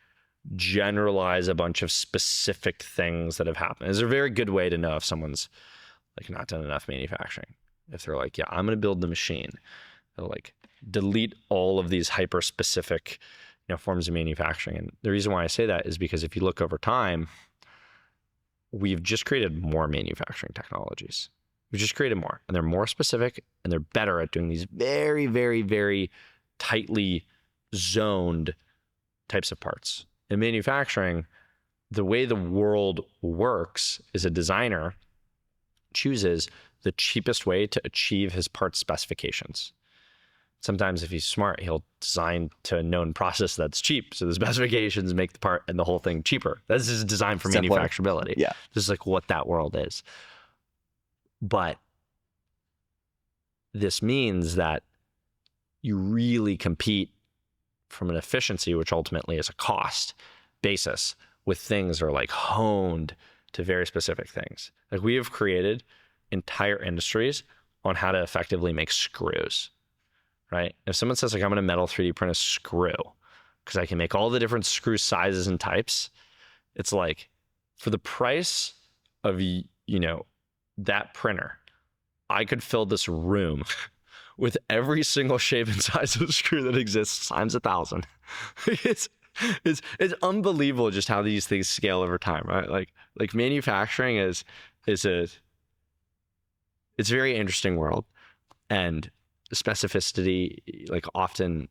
generalize a bunch of specific things that have happened. It's a very good way to know if someone's like not done enough manufacturing. If they're like, yeah, I'm going to build the machine, they'll like delete all of these hyper specific, forms of manufacturing. And the reason why I say that is because if you look over time, we've just created more manufacturing technologies. We've just created more, and they're more specific, and they're better at doing these very, very, very tightly zoned types of parts. In manufacturing, the way the world works is a designer chooses the cheapest way to achieve his part specifications. Sometimes if he's smart, he'll design to a known process that's cheap. So the specifications make the part and the whole thing cheaper. This is designed for manufacturability. Yeah. This is like what that world is. But this means that you really compete from an efficiency, which ultimately is a cost basis, with things that are like honed to very specific things. Like, we have created entire industries on how to effectively make screws, right? If someone says like, I'm going to metal 3D print a screw because I can make all the different screw sizes and types, it's like, for the price of, that printer, I could fill this room with every single shape and size of screw that exists times 1,000. It's unbelievable just how these things scale over time, right? Like manufacturing is it's a very interesting world, and specificity like often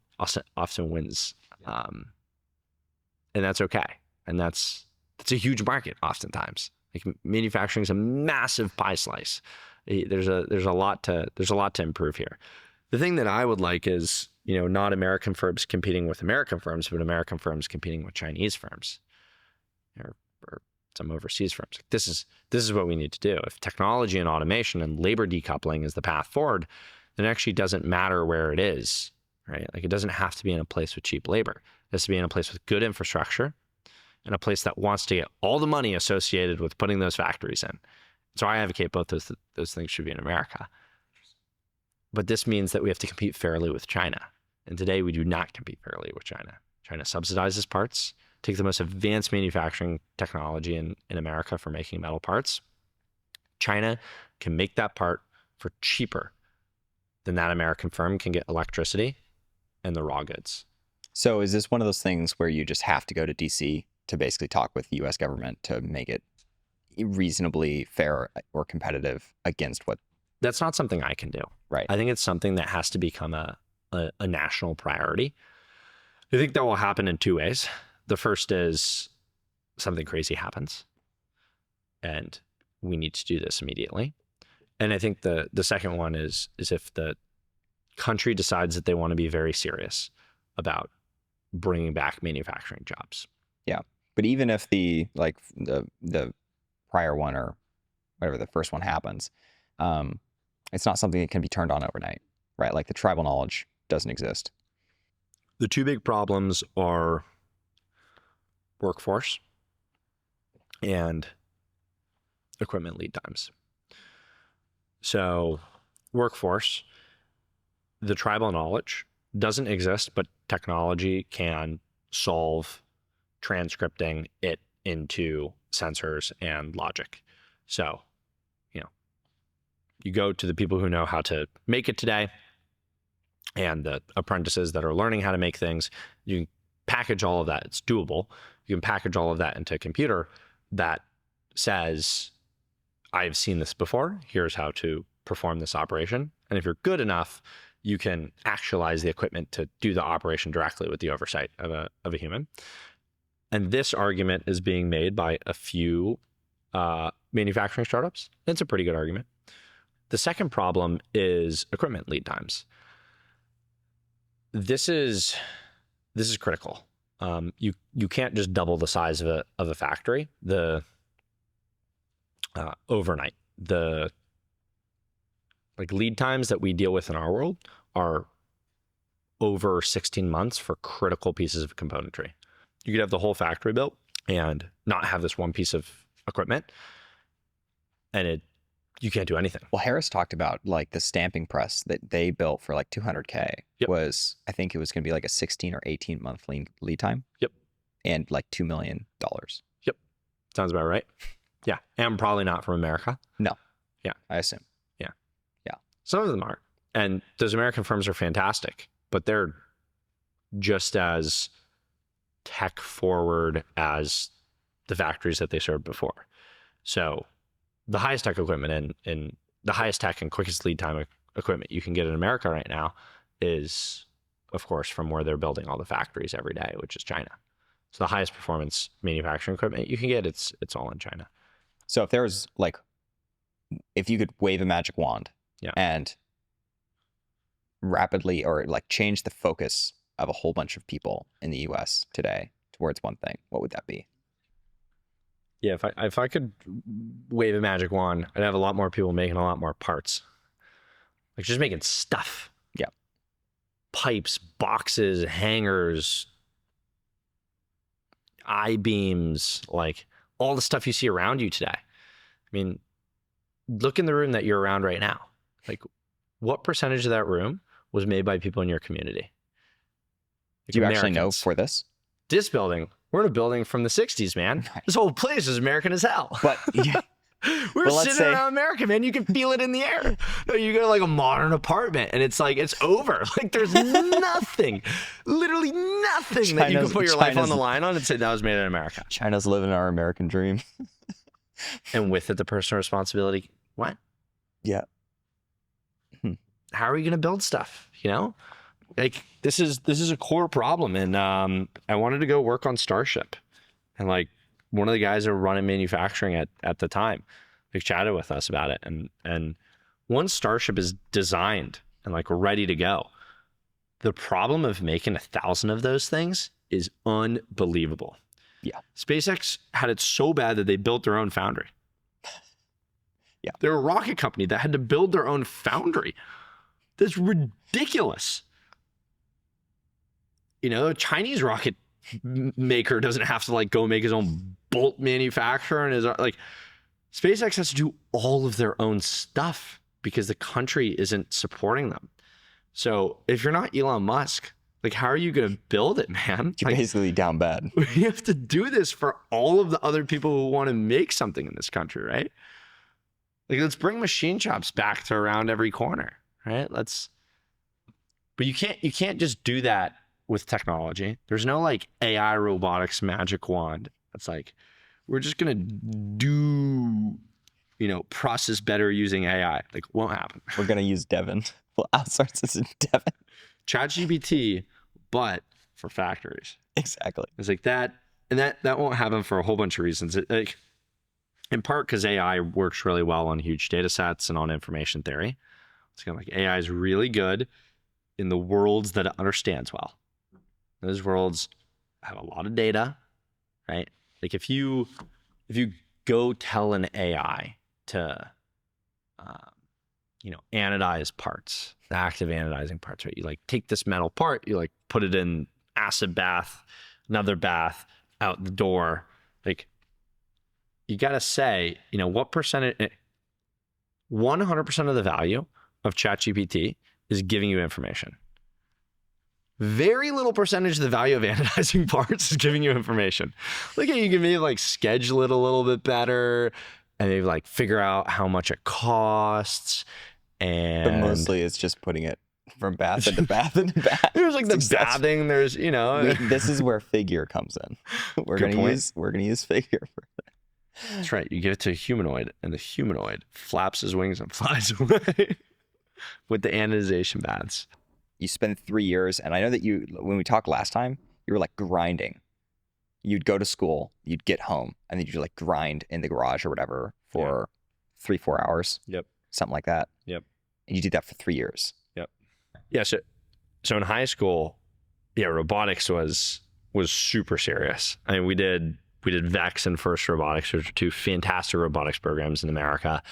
wins, and that's okay, and that's a huge market. Oftentimes, like, manufacturing is a massive pie slice. There's a lot to improve here. The thing that I would like is, not American firms competing with American firms, but American firms competing with Chinese firms or some overseas firms. This is what we need to do. If technology and automation and labor decoupling is the path forward, then it actually doesn't matter where it is, right? Like, it doesn't have to be in a place with cheap labor. It has to be in a place with good infrastructure and a place that wants to get all the money associated with putting those factories in. So I advocate both those things should be in America. But this means that we have to compete fairly with China. And today we do not compete fairly with China. China subsidizes parts, take the most advanced manufacturing technology in America for making metal parts. China can make that part for cheaper than that American firm can get electricity and the raw goods. So is this one of those things where you just have to go to DC to basically talk with the US government to make it reasonably fair or competitive against what? That's not something I can do. Right. I think it's something that has to become a national priority. I think that will happen in two ways. The first is something crazy happens and we need to do this immediately. And I think the second one is if the country decides that they want to be very serious about bringing back manufacturing jobs. Yeah. But even if the prior one or whatever, the first one happens, it's not something that can be turned on overnight, right? Like the tribal knowledge doesn't exist. The two big problems are workforce and equipment lead times. So workforce, the tribal knowledge doesn't exist, but technology can solve transcripting it into sensors and logic. So, you go to the people who know how to make it today and the apprentices that are learning how to make things. You can package all of that. It's doable. You can package all of that into a computer that says, I've seen this before. Here's how to perform this operation. And if you're good enough, you can actualize the equipment to do the operation directly with the oversight of a human. And this argument is being made by a few manufacturing startups. It's a pretty good argument. The second problem is equipment lead times. This is critical. You can't just double the size of a factory overnight. The lead times that we deal with in our world are over 16 months for critical pieces of componentry. You could have the whole factory built and not have this one piece of equipment, and you can't do anything. Well, Harris talked about like the stamping press that they built for like $200K. Yep. Was, I think it was going to be like a 16 or 18 month lead time. Yep. And like $2 million. Yep. Sounds about right. Yeah. And probably not from America. No. Yeah. I assume. Yeah. Yeah. Some of them are. And those American firms are fantastic, but they're just as tech forward as the factories that they served before. So the highest tech equipment and the highest tech and quickest lead time equipment you can get in America right now is, of course, from where they're building all the factories every day, which is China. So the highest performance manufacturing equipment you can get, it's all in China. So if there was if you could wave a magic wand and rapidly or like change the focus of a whole bunch of people in the US today towards one thing, what would that be? Yeah, if I could wave a magic wand, I'd have a lot more people making a lot more parts. Like just making stuff. Yeah. Pipes, boxes, hangers, I-beams, like all the stuff you see around you today. I mean, look in the room that you're around right now. Like what percentage of that room was made by people in your community? Like do you actually know for this? This building, we're in a building from the 60s, man. Right. This whole place is American as hell. But yeah. We're sitting around America, man. You can feel it in the air. You go to like a modern apartment and it's like, it's over. Like there's nothing, literally nothing that you can put your life on the line on and say that was made in America. China's living our American dream. And with it, the personal responsibility. What? Yeah. How are you going to build stuff? Like this is a core problem. And I wanted to go work on Starship. And like one of the guys that were running manufacturing at the time, like chatted with us about it. And once Starship is designed and like ready to go, the problem of making 1,000 of those things is unbelievable. Yeah. SpaceX had it so bad that they built their own foundry. Yeah. They're a rocket company that had to build their own foundry. That's ridiculous. A Chinese rocket maker doesn't have to like go make his own bolt manufacturer, and his like SpaceX has to do all of their own stuff because the country isn't supporting them. So if you're not Elon Musk, like how are you going to build it, man? You're basically down bad. We have to do this for all of the other people who want to make something in this country, right? Like let's bring machine shops back to around every corner, right? But you can't just do that with technology. There's no like AI robotics magic wand. It's like, we're just going to do, process better using AI. Like won't happen. We're going to use Devin. We'll outsource this in Devin. ChatGPT, but for factories. Exactly. It's like that. And that won't happen for a whole bunch of reasons. in part because AI works really well on huge data sets and on information theory. It's kind of like AI is really good in the worlds that it understands well. Those worlds have a lot of data, right? Like if you go tell an AI to anodize parts, the active anodizing parts, right? You like take this metal part, you like put it in acid bath, another bath, out the door. Like you got to say, what percentage, 100% of the value of ChatGPT is giving you information. Very little percentage of the value of anodizing parts is giving you information. Like you can maybe like schedule it a little bit better and maybe like figure out how much it costs. But mostly it's just putting it from bath into bath into bath. There's like the bathing. There's this is where figure comes in. We're gonna use figure for that. That's right. You give it to a humanoid, and the humanoid flaps his wings and flies away with the anodization baths. You spend 3 years, and I know that when we talked last time, you were like grinding. You'd go to school, you'd get home, and then you'd like grind in the garage or whatever for 3-4 hours. Yep. Something like that. Yep. And you did that for 3 years. Yep. Yeah. So in high school, robotics was super serious. I mean, we did VEX and First Robotics, which are two fantastic robotics programs in America.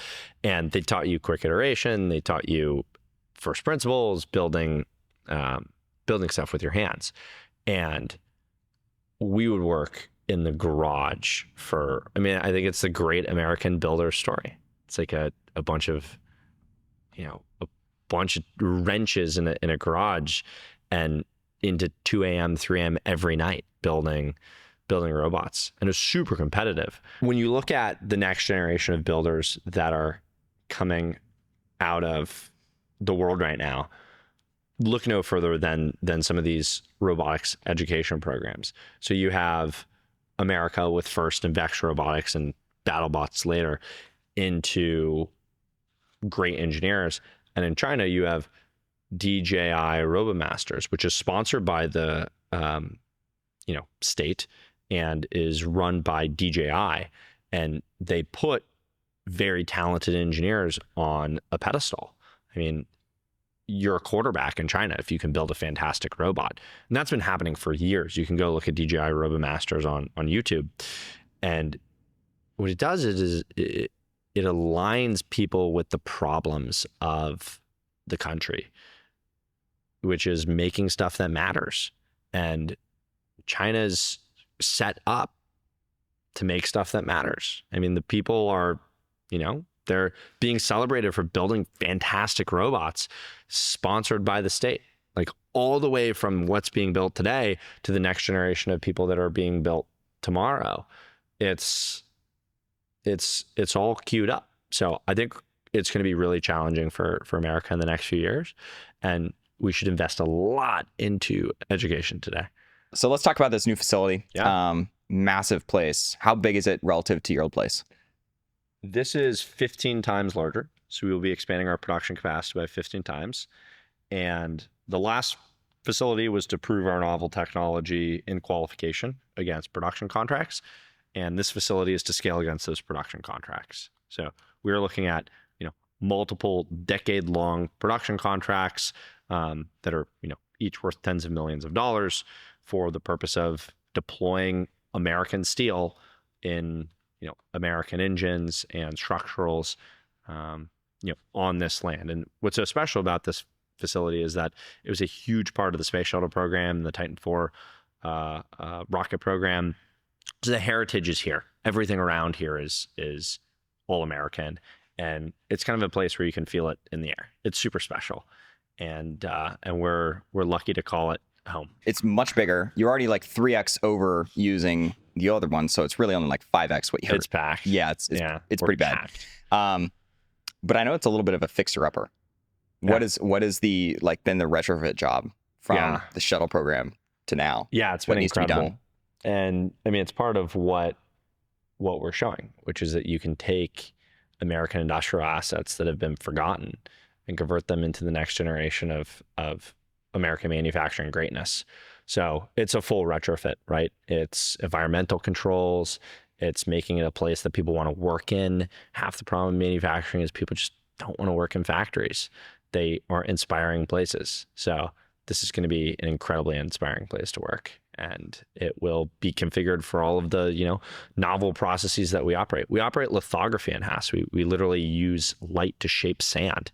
And they taught you quick iteration. They taught you first principles, building stuff with your hands. And we would work in the garage I think it's the great American builder story. It's like a bunch of, a bunch of wrenches in a garage and into 2 a.m., 3 a.m. every night building robots. And it was super competitive. When you look at the next generation of builders that are coming out of the world right now, look no further than some of these robotics education programs. So you have America with First and VEX Robotics and BattleBots later into great engineers. And in China, you have DJI RoboMasters, which is sponsored by the state and is run by DJI. And they put very talented engineers on a pedestal. I mean, you're a quarterback in China if you can build a fantastic robot. And that's been happening for years. You can go look at DJI RoboMasters on YouTube. And what it does is it aligns people with the problems of the country, which is making stuff that matters. And China's set up to make stuff that matters. I mean, the people are, they're being celebrated for building fantastic robots sponsored by the state, like all the way from what's being built today to the next generation of people that are being built tomorrow. It's all queued up. So I think it's going to be really challenging for America in the next few years. And we should invest a lot into education today. So let's talk about this new facility. Yeah. Massive place. How big is it relative to your old place? This is 15 times larger. So we will be expanding our production capacity by 15 times. And the last facility was to prove our novel technology in qualification against production contracts. And this facility is to scale against those production contracts. So we are looking at, multiple decade-long production contracts that are, each worth tens of millions of dollars for the purpose of deploying American steel in, American engines and structurals, on this land. And what's so special about this facility is that it was a huge part of the space shuttle program, the Titan IV rocket program. So the heritage is here. Everything around here is all American, and it's kind of a place where you can feel it in the air. It's super special, and we're lucky to call it home. It's much bigger. You're already like 3x over using the other one, so it's really only like 5x what you heard. It's packed. Yeah, it's pretty bad. But I know it's a little bit of a fixer-upper. Yeah. What is the then the retrofit job from the shuttle program to now? Yeah, it's been incredible. And I mean, it's part of what we're showing, which is that you can take American industrial assets that have been forgotten and convert them into the next generation of American manufacturing greatness. So it's a full retrofit, right? It's environmental controls, It's making it a place that people want to work in. Half the problem in manufacturing is people just don't want to work in factories. They aren't inspiring places. So this is going to be an incredibly inspiring place to work. And it will be configured for all of the, novel processes that we operate. We operate lithography in HAS. We literally use light to shape sand.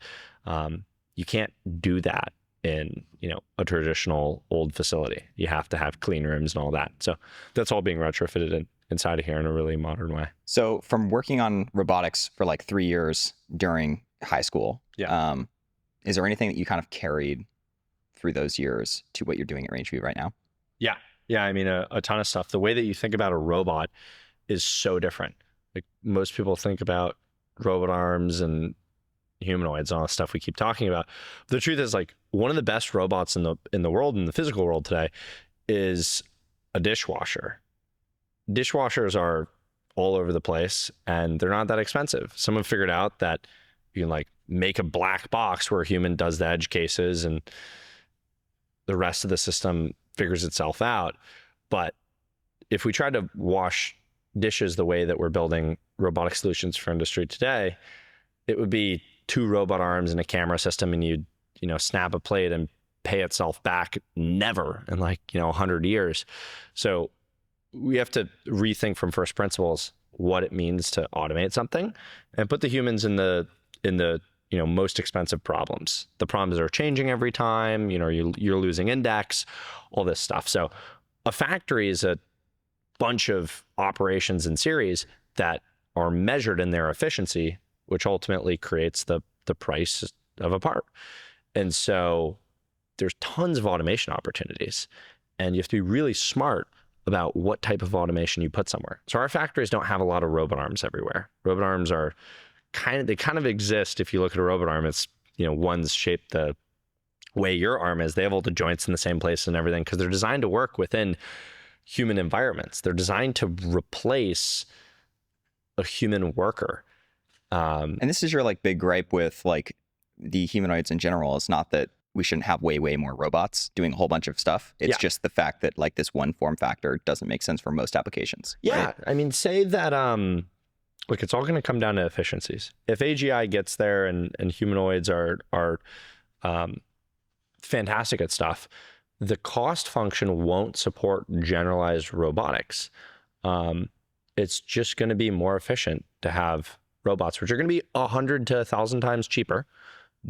You can't do that in, a traditional old facility. You have to have clean rooms and all that. So that's all being retrofitted inside of here in a really modern way. So from working on robotics for like 3 years during high school, is there anything that you kind of carried through those years to what you're doing at Rangeview right now? Yeah. I mean, a ton of stuff. The way that you think about a robot is so different. Like most people think about robot arms and humanoids and all the stuff we keep talking about. But the truth is, like, one of the best robots in the world, in the physical world today, is a dishwasher. Dishwashers are all over the place and they're not that expensive. Someone figured out that you can make a black box where a human does the edge cases and the rest of the system figures itself out. But if we tried to wash dishes the way that we're building robotic solutions for industry today, it would be 2 robot arms and a camera system, and you'd, snap a plate and pay itself back never in 100 years. So we have to rethink from first principles what it means to automate something and put the humans in the most expensive problems. The problems are changing every time, you're losing index, all this stuff. So a factory is a bunch of operations in series that are measured in their efficiency, which ultimately creates the price of a part. And so there's tons of automation opportunities, and you have to be really smart about what type of automation you put somewhere. So our factories don't have a lot of robot arms everywhere. Robot arms are they kind of exist. If you look at a robot arm, it's, one's shaped the way your arm is. They have all the joints in the same place and everything because they're designed to work within human environments. They're designed to replace a human worker. And this is your big gripe with the humanoids in general. It's not that we shouldn't have way more robots doing a whole bunch of stuff. It's just the fact that this one form factor doesn't make sense for most applications. Yeah. Right? I mean, say that, look, it's all going to come down to efficiencies. If AGI gets there and humanoids are fantastic at stuff, the cost function won't support generalized robotics. It's just going to be more efficient to have robots, which are going to be 100 to 1,000 times cheaper,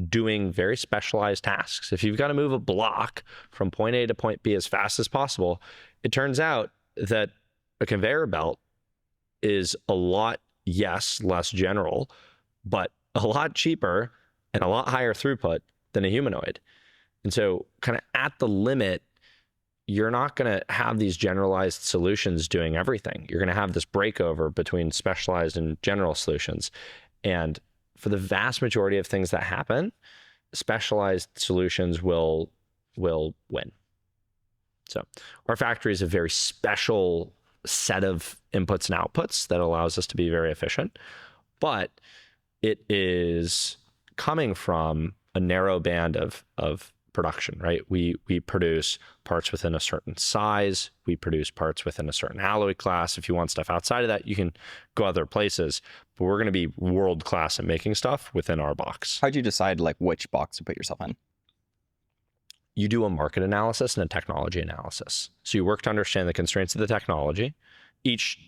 doing very specialized tasks. If you've got to move a block from point A to point B as fast as possible, it turns out that a conveyor belt is a lot, less general, but a lot cheaper and a lot higher throughput than a humanoid. And so kind of at the limit, you're not going to have these generalized solutions doing everything. You're going to have this breakover between specialized and general solutions. And for the vast majority of things that happen, specialized solutions will win. So our factory is a very special set of inputs and outputs that allows us to be very efficient, but it is coming from a narrow band of production, right? We produce parts within a certain size. We produce parts within a certain alloy class. If you want stuff outside of that, you can go other places, but we're going to be world-class at making stuff within our box. How'd you decide which box to put yourself in? You do a market analysis and a technology analysis. So you work to understand the constraints of the technology. Each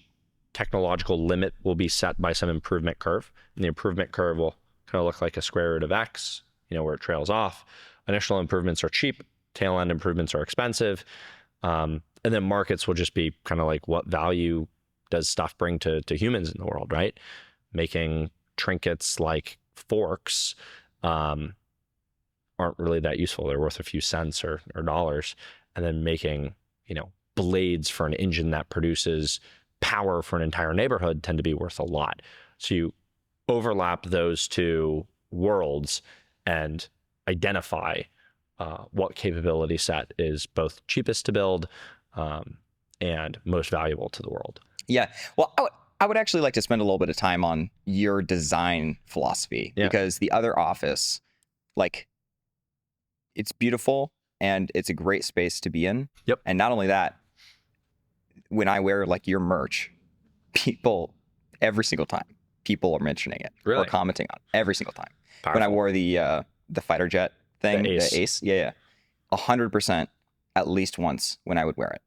technological limit will be set by some improvement curve, and the improvement curve will kind of look like a square root of X, where it trails off. Initial improvements are cheap, tail end improvements are expensive. And then markets will just be kind of what value does stuff bring to humans in the world, right? Making trinkets like forks aren't really that useful. They're worth a few cents or dollars. And then making, blades for an engine that produces power for an entire neighborhood tend to be worth a lot. So you overlap those two worlds and identify what capability set is both cheapest to build and most valuable to the world. Yeah. Well, I would actually like to spend a little bit of time on your design philosophy because the other office, it's beautiful and it's a great space to be in. Yep. And not only that, when I wear your merch, people every single time. People are mentioning it Really? or commenting on it every single time. Powerful. When I wore the fighter jet thing, The the Ace, yeah, 100% at least once when I would wear it,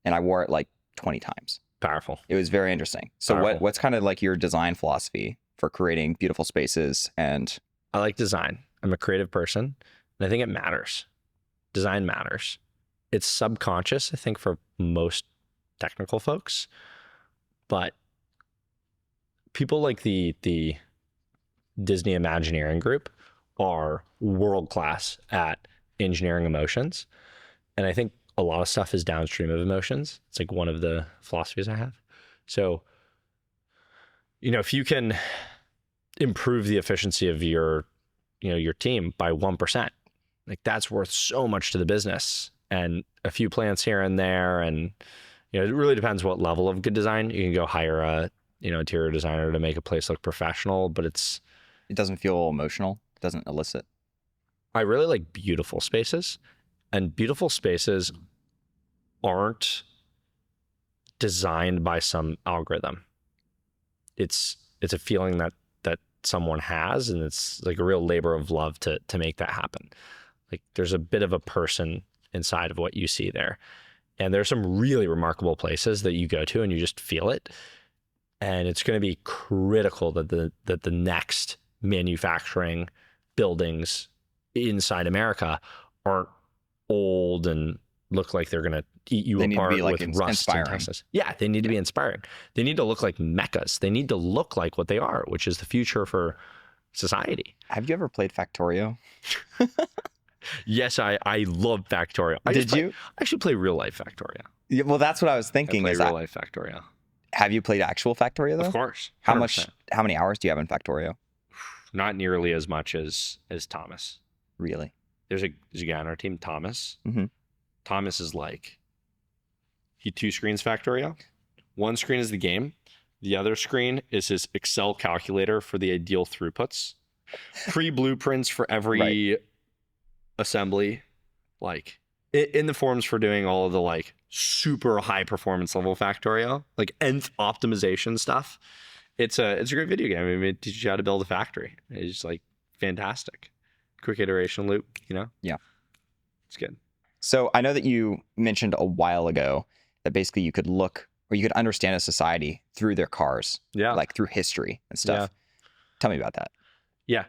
and I wore it like 20 times. Powerful. It was very interesting. So what's kind of like your design philosophy for creating beautiful spaces? And I like design. I'm a creative person, and I think it matters. Design matters. It's subconscious, I think, for most technical folks, but people like the Disney Imagineering group are world class at engineering emotions, and I think a lot of stuff is downstream of emotions. It's like one of the philosophies I have. So, if you can improve the efficiency of your team by 1%, like that's worth so much to the business. And a few plants here and there, and it really depends what level of good design. You can go hire a interior designer to make a place look professional, but it doesn't feel emotional. It doesn't elicit. I really like beautiful spaces, and beautiful spaces aren't designed by some algorithm. It's a feeling that someone has, and it's like a real labor of love to make that happen. Like there's a bit of a person inside of what you see there. And there's some really remarkable places that you go to and you just feel it. And it's going to be critical that the next manufacturing buildings inside America aren't old and look like they're going to eat you apart with rust and Texas. Yeah, they need to be inspiring. They need to look like meccas. They need to look like what they are, which is the future for society. Have you ever played Factorio? Yes, I love Factorio. Did you? I actually play real life Factorio. Yeah, well, that's what I was thinking. I play real life Factorio. Have you played actual Factorio though? Of course. 100%. How many hours do you have in Factorio? Not nearly as much as Thomas. Really? There's a guy on our team, Thomas. Mm-hmm. Thomas is like, he 2 screens Factorio. One screen is the game. The other screen is his Excel calculator for the ideal throughputs. Pre-blueprints for every assembly, like in the forms for doing all of the like super high performance level Factorio, like nth optimization stuff. It's a great video game. I mean, it teaches you how to build a factory. It's like fantastic. Quick iteration loop, Yeah. It's good. So I know that you mentioned a while ago that basically you could look or you could understand a society through their cars. Yeah. Like through history and stuff. Yeah. Tell me about that. Yeah.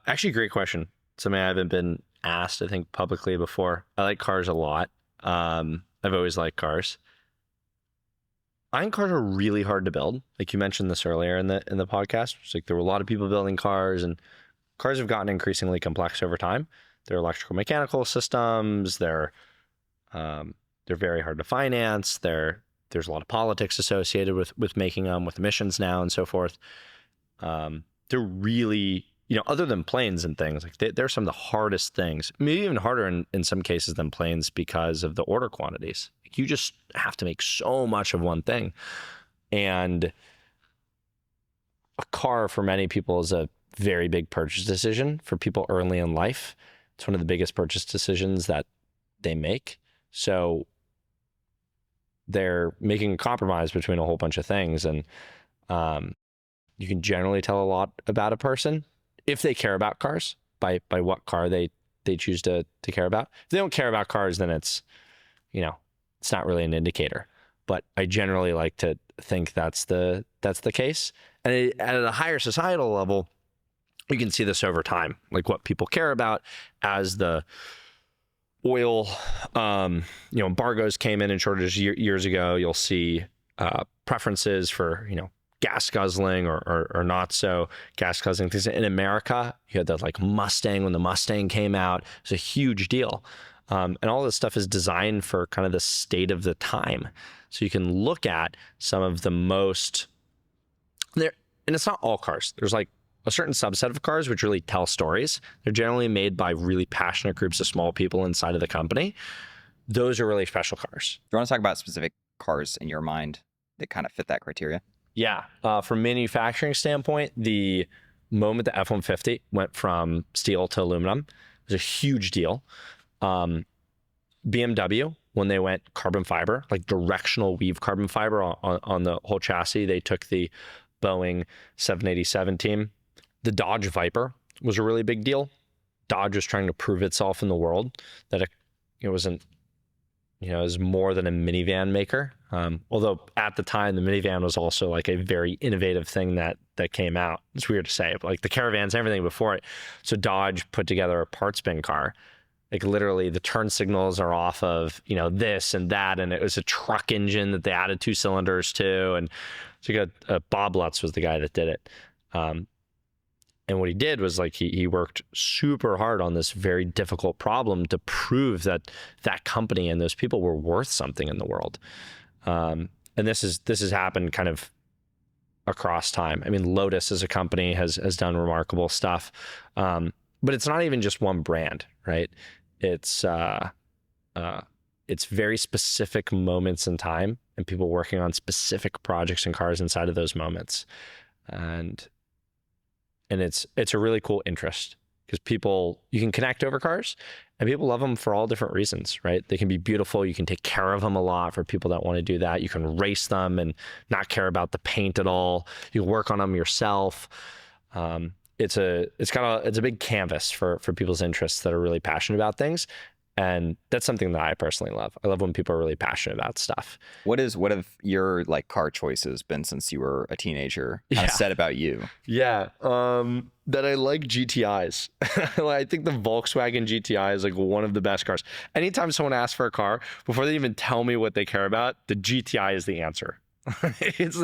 Actually, great question. Something I haven't been asked, I think, publicly before. I like cars a lot. I've always liked cars. I think cars are really hard to build. Like you mentioned this earlier in the podcast. It's like there were a lot of people building cars, and cars have gotten increasingly complex over time. They're electrical mechanical systems. They're very hard to finance. There's a lot of politics associated with making them, with emissions now and so forth. They're really, other than planes and things, like they're some of the hardest things, maybe even harder in some cases than planes because of the order quantities. You just have to make so much of one thing. And a car for many people is a very big purchase decision for people early in life. It's one of the biggest purchase decisions that they make. So they're making a compromise between a whole bunch of things. And you can generally tell a lot about a person if they care about cars by what car they choose to care about. If they don't care about cars, then it's not really an indicator. But I generally like to think that's the case. And at a higher societal level, you can see this over time, like what people care about as the oil, embargoes came in shortages years ago. You'll see preferences for, gas guzzling or not so gas guzzling things. In America, you had that like Mustang. When the Mustang came out, it was a huge deal. And all this stuff is designed for kind of the state of the time. So you can look at some of the most there, and it's not all cars. There's like a certain subset of cars which really tell stories. They're generally made by really passionate groups of small people inside of the company. Those are really special cars. Do you want to talk about specific cars in your mind that kind of fit that criteria? Yeah. From manufacturing standpoint, the moment the F-150 went from steel to aluminum was a huge deal. BMW when they went carbon fiber, like directional weave carbon fiber on the whole chassis. They took the Boeing 787 team. The Dodge Viper was a really big deal. Dodge was trying to prove itself in the world that it wasn't, it was more than a minivan maker. Although at the time, the minivan was also like a very innovative thing that came out. It's weird to say, but like the Caravans, everything before it. So Dodge put together a parts bin car. Like literally the turn signals are off of, this and that. And it was a truck engine that they added 2 cylinders to. And so you got Bob Lutz was the guy that did it. And what he did was like he worked super hard on this very difficult problem to prove that company and those people were worth something in the world. And this has happened kind of across time. I mean, Lotus as a company has done remarkable stuff, but it's not even just one brand, right? It's very specific moments in time and people working on specific projects and cars inside of those moments, and it's a really cool interest because you can connect over cars and people love them for all different reasons, right? They can be beautiful. You can take care of them a lot for people that want to do that. You can race them and not care about the paint at all. You can work on them yourself. It's a big canvas for people's interests that are really passionate about things. And that's something that I personally love. I love when people are really passionate about stuff. What have your like car choices been since you were a teenager kind of said about you? Yeah. That I like GTIs. I think the Volkswagen GTI is like one of the best cars. Anytime someone asks for a car, before they even tell me what they care about, the GTI is the answer. It's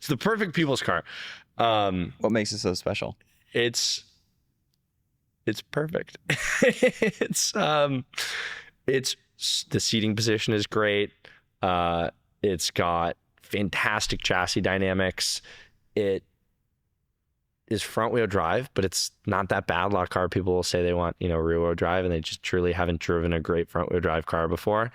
the perfect people's car. What makes it so special? It's perfect. It's the seating position is great. It's got fantastic chassis dynamics. It is front wheel drive, but it's not that bad. A lot of car people will say they want, rear wheel drive, and they just truly haven't driven a great front wheel drive car before.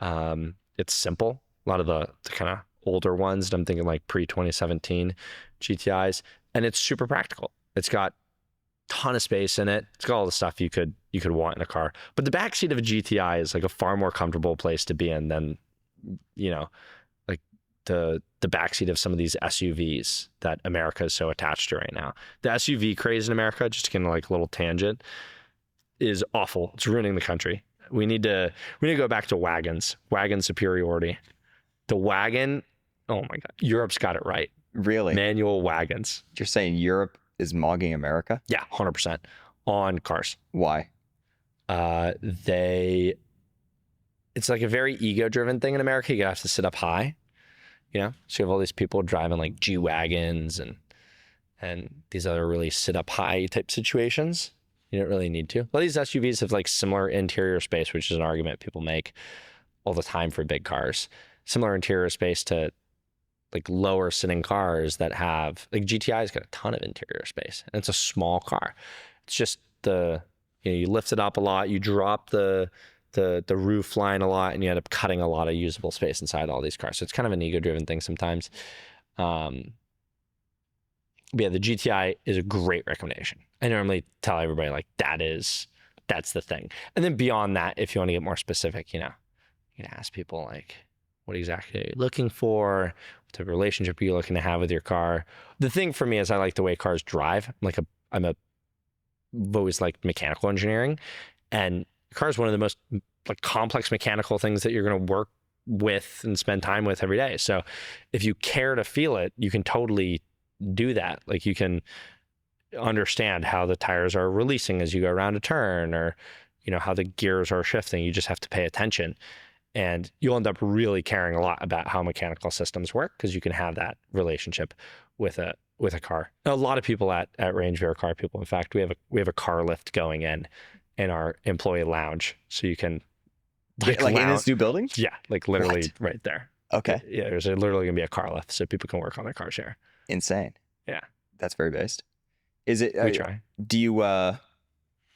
It's simple. A lot of the kind of older ones, I'm thinking like pre-2017 GTIs, and it's super practical. It's got ton of space in it. It's got all the stuff you could want in a car. But the backseat of a GTI is like a far more comfortable place to be in than, like the backseat of some of these SUVs that America is so attached to right now. The SUV craze in America, just to get into like a little tangent, is awful. It's ruining the country. We need to go back to wagon superiority. The wagon, oh my God, Europe's got it right. Really? Manual wagons. You're saying Europe is mugging America? Yeah, 100% on cars. Why? It's like a very ego-driven thing in America. You have to sit up high, so you have all these people driving like G-Wagons and these other really sit up high type situations. You don't really need to. A lot of these SUVs have like similar interior space, which is an argument people make all the time for big cars. Similar interior space to like lower sitting cars that have, like GTI's got a ton of interior space and it's a small car. It's just you lift it up a lot, you drop the roof line a lot, and you end up cutting a lot of usable space inside all these cars. So it's kind of an ego-driven thing sometimes. But yeah, the GTI is a great recommendation. I normally tell everybody like that's the thing. And then beyond that, if you want to get more specific, you can ask people like, what exactly are you looking for? What type of relationship are you looking to have with your car? The thing for me is I like the way cars drive. I've always liked mechanical engineering, and car is one of the most like complex mechanical things that you're going to work with and spend time with every day. So if you care to feel it, you can totally do that. Like you can understand how the tires are releasing as you go around a turn, or how the gears are shifting. You just have to pay attention. And you'll end up really caring a lot about how mechanical systems work because you can have that relationship with a car. A lot of people at Rangeview are car people. In fact, we have a car lift going in our employee lounge, so you can like in this new building. Yeah, like literally right there. Okay. Yeah, there's literally gonna be a car lift, so people can work on their car share. Insane. Yeah, that's very based. Is it? We try. Do you?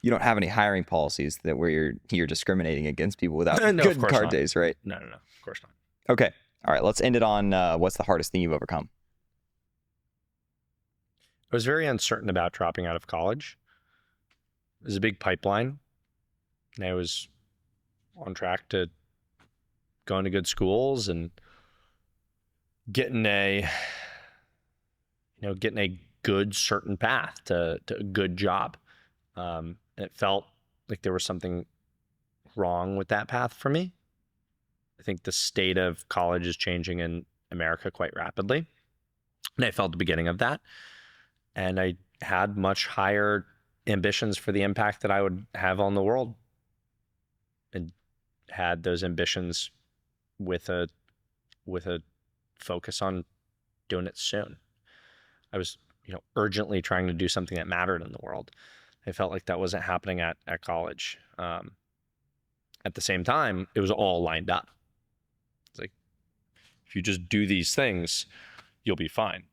You don't have any hiring policies that where you're discriminating against people without good car days, right? No, of course not. Okay. All right. Let's end it on what's the hardest thing you've overcome? I was very uncertain about dropping out of college. It was a big pipeline, and I was on track to going to good schools and getting a good certain path to a good job. And it felt like there was something wrong with that path for me. I think the state of college is changing in America quite rapidly. And I felt the beginning of that. And I had much higher ambitions for the impact that I would have on the world, and had those ambitions with a focus on doing it soon. I was, urgently trying to do something that mattered in the world. I felt like that wasn't happening at college. At the same time, it was all lined up. It's like, if you just do these things, you'll be fine.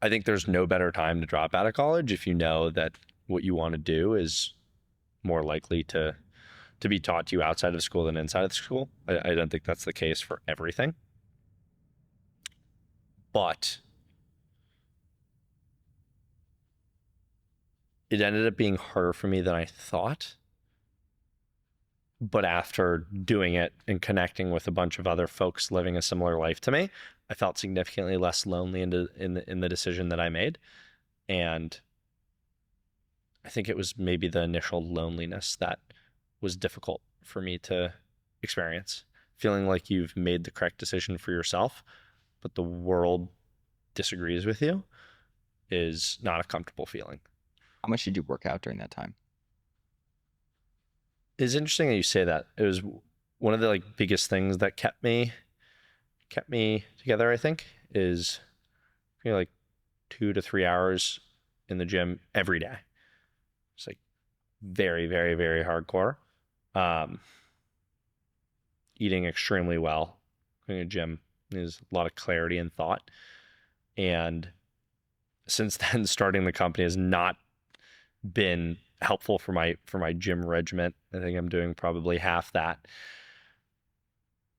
I think there's no better time to drop out of college if you know that what you want to do is more likely to be taught to you outside of school than inside of the school. I don't think that's the case for everything. But it ended up being harder for me than I thought. But after doing it and connecting with a bunch of other folks living a similar life to me, I felt significantly less lonely in the decision that I made. And I think it was maybe the initial loneliness that was difficult for me to experience. Feeling like you've made the correct decision for yourself, but the world disagrees with you, is not a comfortable feeling. How much did you work out during that time? It's interesting that you say that. It was one of the biggest things that kept me together, I think, is 2 to 3 hours in the gym every day. It's very, very, very hardcore. Eating extremely well. Going to the gym is a lot of clarity and thought. And since then, starting the company has not been helpful for my gym regimen. I think I'm doing probably half that,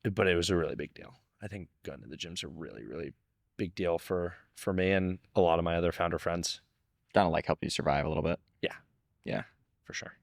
but it was a really big deal. I think going to the gym's a really, really big deal for me and a lot of my other founder friends. Kind of help you survive a little bit. Yeah, for sure.